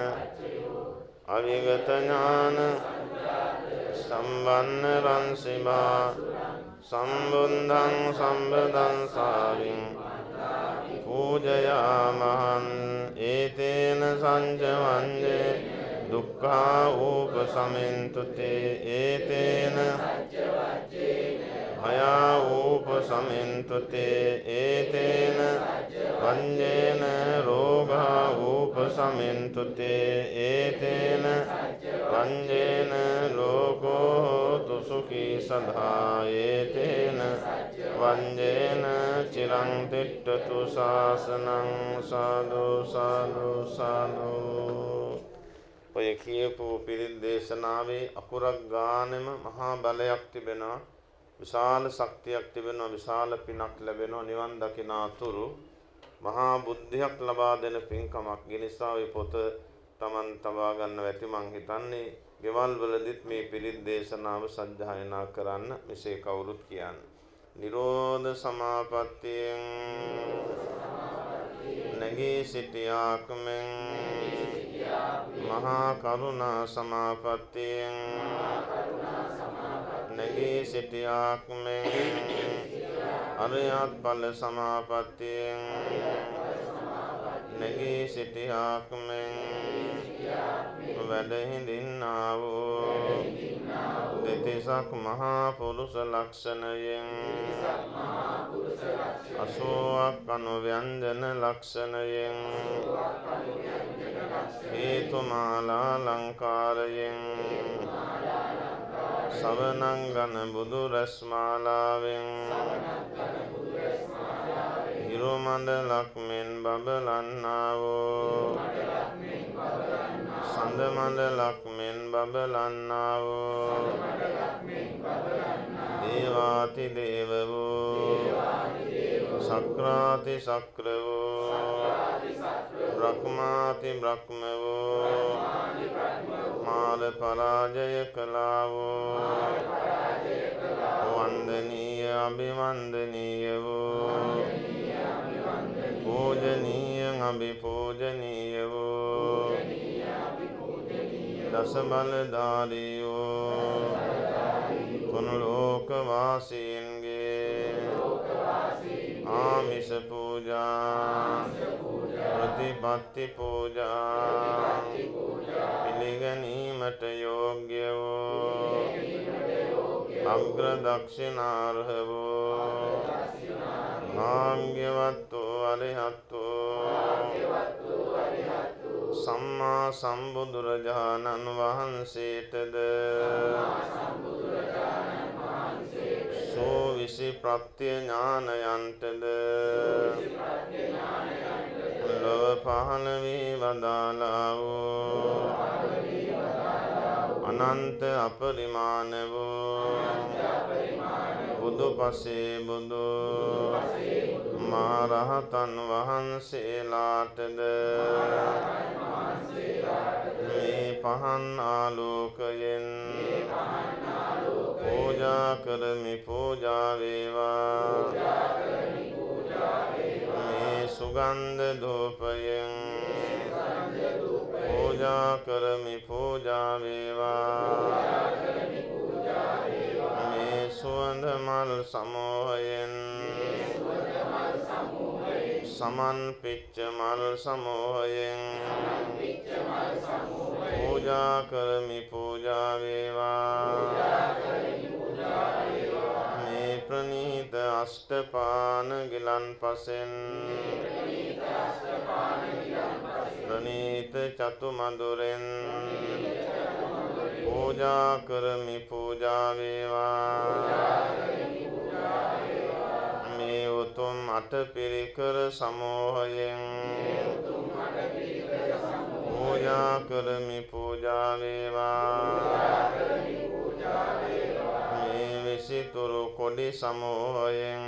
[SPEAKER 2] අවිගත ඥාන සම්බන්න රංසිභා සම්බුද්ධං සම්බදං සාවින් පූජයාමහං ඒතේන සංජවඤ්ඤේ දුක්ඛා උපසමින්තුතේ ඒතේන භයා උපසමින්තුතේ ඒතේන වඤ්ඤේන රෝගා උපසමින්තුතේ ඒතේන වඤ්ඤේන ලෝකෝ තුසුඛී සදා ඒතේන වඤ්ඤේන චිරං තිට්ඨතු ශාසනං සාදු සාදු සාදු. ඔය කියපු පිරිත් දේශනාවේ අකුරක් ගානෙම මහා බලයක් තිබෙනවා, විශාල ශක්තියක් තිබෙනවා, විශාල පිනක් ලැබෙනවා. නිවන් දකිනාතුරු මහා බුද්ධියක් ලබා දෙන පින්කමක්. ඒ නිසා ඔය පොත Taman තබා ගන්න වැටි මං හිතන්නේ ගෙවල් වලදීත් මේ පිරිත් දේශනාව සජ්ජායනා කරන්න මෙසේ කවුරුත් කියන්නේ. නිරෝධ සමාපත්තියෙන් නැගී සිටියාක් මෙන් මහා කරුණා සමාපත්තියෙන් නැගී සිටියාක් මෙන් අරියත් ඵල සමාපත්තියෙන් නැගී සිටියාක් මෙන් වැඩ හිඳින්නා වූ දෙතිසක් මහා පුරුෂ ලක්ෂණයෙන් 80ක් අනුව්‍යංජන ලක්ෂණයෙන් හේතුමාලා ලංකාරයෙන් සවනංගන බුදු රැස්මාලාවෙන් හිරුමණ්ඩලක් මෙන් බබලන්නා වූ සඳ මණ්ඩලක් මෙන් බබලන්නා වූ දේවාති දේව වූ සක්‍රාති සක්‍ර වූ බ්‍රහ්මාති බ්‍රහ්ම වූ මාල පරාජය කළා වූ වන්දනීය අභිවන්දනීය වූ පූජනීය අභිපූජනීය වූ දස බලධාරී වූ තුන් ලෝක වාසීන්ගේ ආමිෂ පූජා ප්‍රතිපත්ති පූජා පිළිගැනීමට යෝග්‍ය වූ අග්‍ර දක්ෂිනාර්හ වූ භාග්‍යවත් වූ අරිහත් වූ සම්මා සම්බුදුරජාණන් වහන්සේටද සෝවිසි ප්‍රත්‍ය ඥානයන්ටද ලොව පහළ වී වදාළා වූ අනන්ත අපරිමාණ වූ බුදු පසේ බුදු මහරහතන් වහන්සේලාටද මේ පහන් ආලෝකයෙන් පූජා කරමි පූජා වේවා මේ සුගන්ධ ධූපයෙන් පූජා කරමි පූජා වේවා මේ සුවඳ මල් සමූහයෙන් සමන් පිච්ච මල් සමූහයෙන් පූජා කරමි පූජා වේවා මේ ප්‍රණීත අෂ්ටපාන ගිලන්පසෙන් ප්‍රණීත චතු මధుරෙන් පූජා කරමි පූජා වේවා මේ උතුම් අටපිරිකර සමූහයෙන් පූජා කරමි පූජා වේවා මේ විසිතුරු කොඩි සමූහයෙන්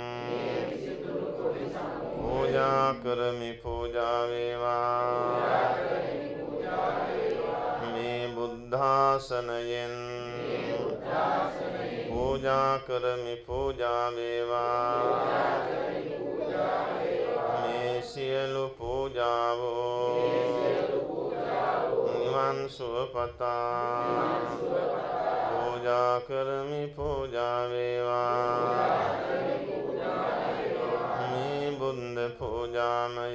[SPEAKER 2] පූජා කරමි පූජා වේවා මේ බුද්ධාසනයෙන් පූජා කරමි පූජා වේවා මේ සියලු පූජාවෝ නිවන් සුවපතා පූජා කරමි පූජා වේවා මේ බුද්ධ පූජාමය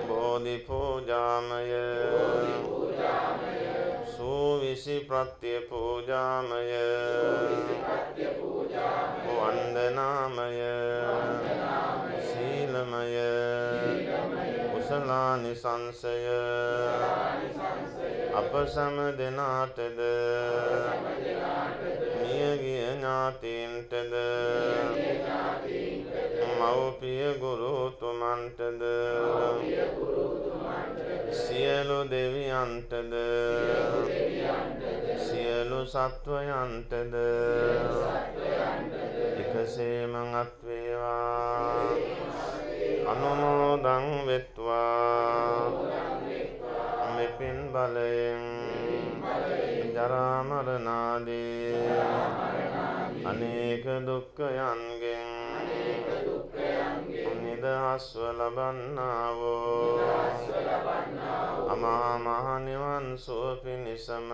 [SPEAKER 2] බෝධි පූජාමය සූවිසි ප්‍රත්‍ය පූජාමය වන්දනාමය සීලමය කුසලානිසංසය අප සම දෙනාටද මියගිය ඥාතීන්ටද මව්පිය ගුරුතුමන්ටද සියලු දෙවියන්ටද සියලු සත්වයන්ටද එකසේම අත් වේවා අනුමෝදන් වෙත්වා මෙපින් බලයෙන් ජරා මරණ ආදී අනේක දුක්ඛයන්ගෙන් නිදහස්ව ලබන්නා වූ අමා මහ නිවන් සුව පිණිසම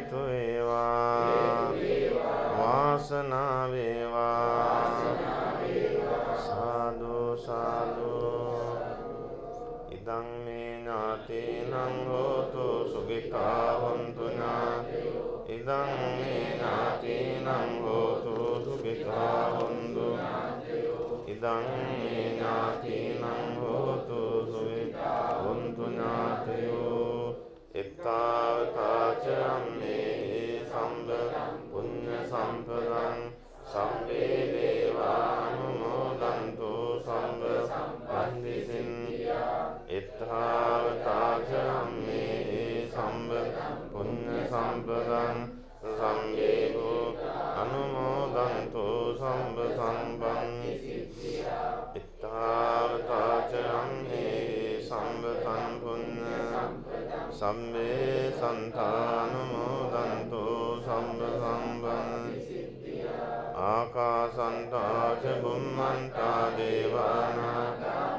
[SPEAKER 2] හේතු වේවා වාසනාව වේවා සාදු සාදු ඉදං මේ ඥාතීනං හෝතු සුඛිතා හොන්තු ඥාතයෝ ඉදං මේ ඥාතීනං හෝතු සුඛිතා හොන්තු ඥාතයෝ ඉදං මේ ඥාතීනං හෝතු සුඛිතා හොන්තු ඥාතයෝ ittavata amme sambadam punya sampadam sabbe devanumodantu samba sampandisin ittavata amme sambadam punya sampadam sabbe anumodantu samba sampandisin ittavata amme sambadam punya Sambe santanumodantu samba sambang Akasanta ca bummanta devana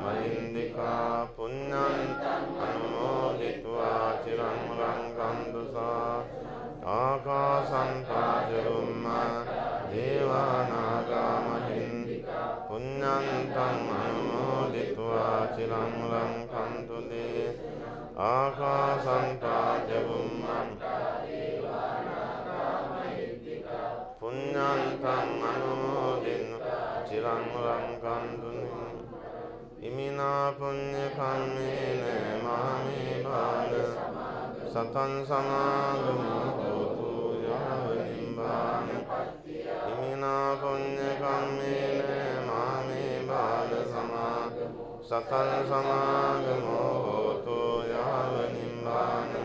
[SPEAKER 2] mahindika punyantang anumoditva cirang rangkantu sa Akasanta ca bumma devana mahindika punyantang anumoditva cirang rangkantu de Akasanta jabummanta devanaga mahindika punyantang anumodin cirang rangkantuni imina punya kammene mami bala satan samagamo hotu yavanimbana imina punya kammene mami bala samagamo satan samagamo hotu yavanimbana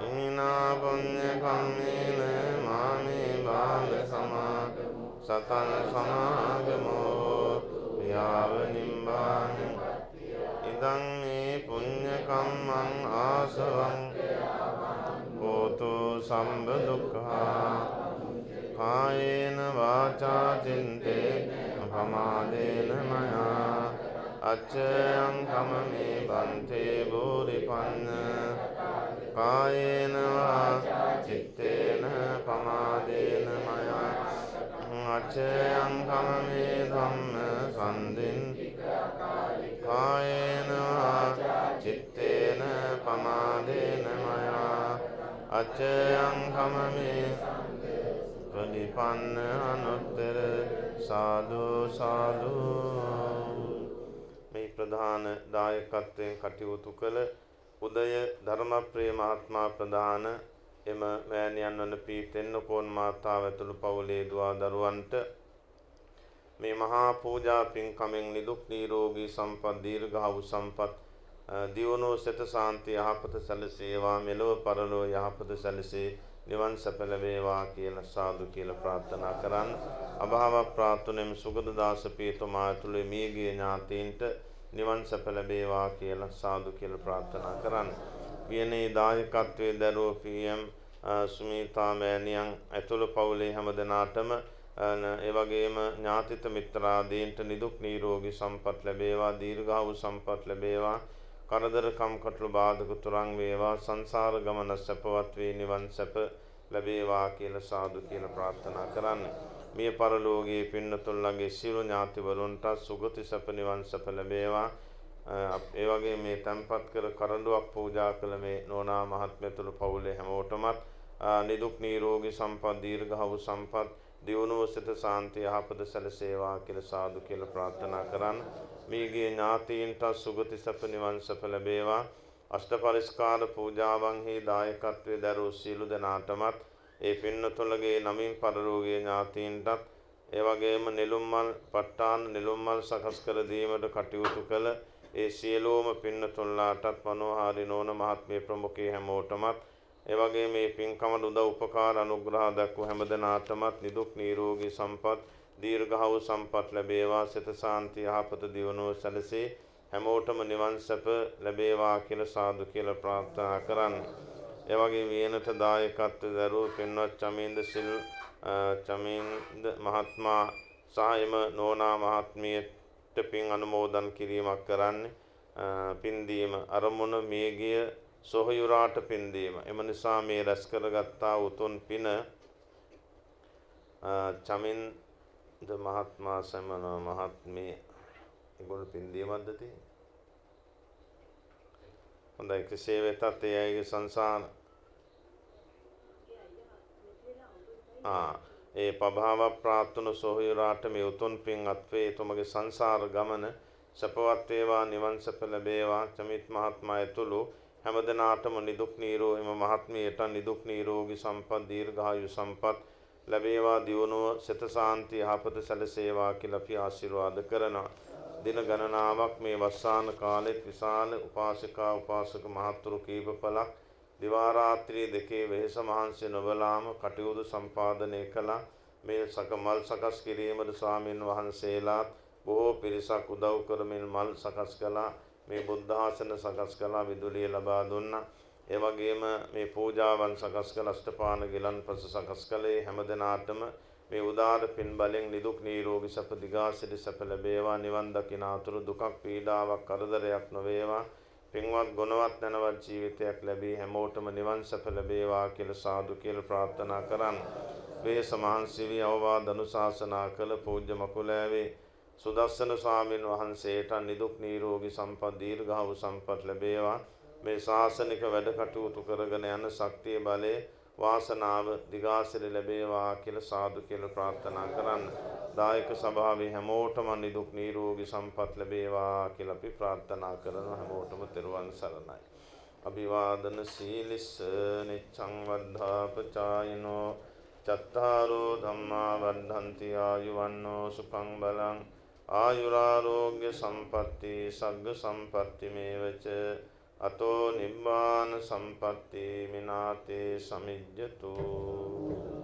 [SPEAKER 2] imina punya kammene mami bala samagamo satan samagamo yavanimbana idang me punya kammang asavang hotu samba dukkha kayena vaca cinte pamadena maya Acchayam kamame bante bodhipanna Kayena vaca cittena pamadena maya Acchayam kamame dhamma sandhin Kayena vaca cittena pamadena maya Acchayam kamame bodhipanna anuttara sadhu sadhu මේ ප්‍රධාන දායකත්වයෙන් කටයුතු කළ උදය ධර්මප්‍රිය මහත්මයා ප්‍රධාන එම මෑණියන් වන පීතෙන්නකෝන් මාතාව ඇතුළු පවුලේ දුවා දරුවන්ට මේ මහා පූජා පින්කමෙන් නිදුක් නිරෝගී සම්පත් දීර්ඝායු සම්පත් දියුණුව සිත සාන්තිය යහපත සැලසේවා මෙලොව පරලොව යහපත සැලසේ නිවන් සැප ලැබේවා කියලා සාදු කියලා ප්‍රාර්ථනා කරන්න. අභාව ප්‍රාර්ථනෙම සුගතදාස පීතුමා ඇතුළු මියගිය ඥාතීන්ට නිවන් සැප ලැබේවා කියලා සාදු කියලා ප්‍රාර්ථනා කරන්න. වියනේ දායකත්වයේ දරුවෝ PM සුමීතා මෑණියන් ඇතුළු පවුලේ හැමදෙනාටම ඒ වගේම ඥාතිත මිත්‍රාදීන්ට නිදුක් නිරෝගී සම්පත් ලැබේවා දීර්ඝායු සම්පත් ලැබේවා කරදර කම්කටොළු බාධක තුරන් වේවා සංසාර ගමන සැපවත් වේ නිවන් සැප ලැබේවා කියලා සාදු කියලා ප්‍රාර්ථනා කරන්න. මිය පරලෝකයේ පින්නතුල්ලගේ සියලු ඥාතිවරුන්ට සුගති සැප නිවන් සැප ලැබේවා. ඒ වගේ මේ තැන්පත් කර කරඬුවක් පූජා කළ මේ නෝනා මහත්මයතුළු පවුලේ හැමෝටමත් නිදුක් නිරෝගී සම්පත් දීර්ඝායු සම්පත් දියුණුව සිත සාන්තිය යහපත සැලසේවා කියලා සාදු කියලා ප්‍රාර්ථනා කරන්න. මියගිය ඥාතීන්ට සුගති සැප නිවන් සැප ලැබේවා. අෂ්ට පරිස්කාර පූජාවන්හි දායකත්වයේ දරූ සියලු දෙනාටමත් ඒ පින්නතුලගේ නමින් පරලෝකීය ඥාතීන්ටත් ඒ වගේම නිලුම්මල් ප ဋ ාණ නිලුම්මල් සකස් කර දීමට කටයුතු කළ ඒ සියලුම පින්නතුල්ලාටත් මනෝහාරි නෝන මහත්මිය ප්‍රමුඛී හැමෝටමත් ඒ වගේ මේ පින්කමට උදව් උපකාර අනුග්‍රහ දක්ව හැමදෙනාටමත් නිදුක් නිරෝගී සම්පත් දීර්ඝායු සම්පත් ලැබේවා සිත සාන්තිය යහපත දියුණුව සැලසී හැමෝටම නිවන් සැප ලැබේවා කියලා සාදු කියලා ප්‍රාර්ථනා කරන්න. ඒ වගේ වියනට දායකත්වයේ දරූ පින්වත් චමින්ද මහත්මයා සහ එම නෝනා මහත්මියට පින් අනුමෝදන් කිරීමක් කරන්නේ. පින් දීම අරමුණ මියගිය සොහොයුරාට පින් දීම. එම නිසා මේ රැස් කරගත්තා උතුම් පින චමින්ද මහත්මයා සමන මහත්මිය ඒගොල්ලෝ පින් දීමක්ද තියෙන්නේ? හොඳයි කෙසේ වෙතත් ඒ අයගේ සංසාර ඒ පභාව ප්‍රාර්ථන සොහොයුරාට මේ උතුම් පින් අත්වේ එතුමගේ සංසාර ගමන සපවත් වේවා නිවන් සප ලැබේවා. චමිත් මහත්මයා ඇතුළු හැමදෙනාටම නිදුක් නිරෝගී එම මහත්මියට නිදුක් නිරෝගී සම්පත් දීර්ඝායු සම්පත් ලැබේවා. දියුණුව සිත සාන්තිය යහපත සැලසේවා කියලා අපි ආශිර්වාද කරනවා. දින ගණනාවක් මේ වස්සාන කාලෙත් විශාල උපාසිකා උපාසක මහත්තුරු කීප පළක් දිවා රාත්‍රී දෙකේ වෙහෙස මහන්සි නොබලාම කටයුතු සම්පාදනය කළා. මේ මල් සකස් කිරීමද ස්වාමීන් වහන්සේලාත් බොහෝ පිරිසක් උදව් කරමින් මල් සකස් කළා. මේ බුද්ධ ආසන සකස් කළා, විදුලිය ලබා දුන්නා. ඒ වගේම මේ පූජාවන් සකස් කළ අෂ්ටපාන ගිලන්පස සකස් කළේ හැමදෙනාටම මේ උදාර පින් බලෙන් නිදුක් නිරෝගී සප දිගාසිරි සප ලැබේවා. නිවන් දකින අතුරු දුකක් පීඩාවක් කරදරයක් නොවේවා. පින්වත් ගුණවත් නැනවත් ජීවිතයක් ලැබී හැමෝටම නිවන් සප ලැබේවා කියලා සාදු කියලා ප්‍රාර්ථනා කරන් වේස මහන්සි වී අවවාද අනුශාසනා කළ පූජ්‍ය මකුලෑවේ සුදස්සන ස්වාමීන් වහන්සේට නිදුක් නිරෝගී සම්පත් දීර්ඝායු සම්පත් ලැබේවා. මේ ශාසනික වැඩ කටයුතු කරගෙන යන ශක්තිය බලය වාසනාව දිගාසිරි ලැබේවා කියලා සාදු කියලා ප්‍රාර්ථනා කරන්න. දායක සභාවේ හැමෝටම නිදුක් නිරෝගී සම්පත් ලැබේවා කියලා අපි ප්‍රාර්ථනා කරනවා. හැමෝටම තෙරුවන් සරණයි. අභිවාදන සීලිස්ස නිච්ඡං වද්ධාපචායිනෝ චත්තාරෝ ධම්මා වද්ධන්ති ආයුවන්නෝ සුඛං බලං ආයුරාෝග්‍ය සම්පatti සග්ග සම්පatti මේවච අතෝ නිබ්බාන සම්පatti මිනාතේ සමිජ්ජතු.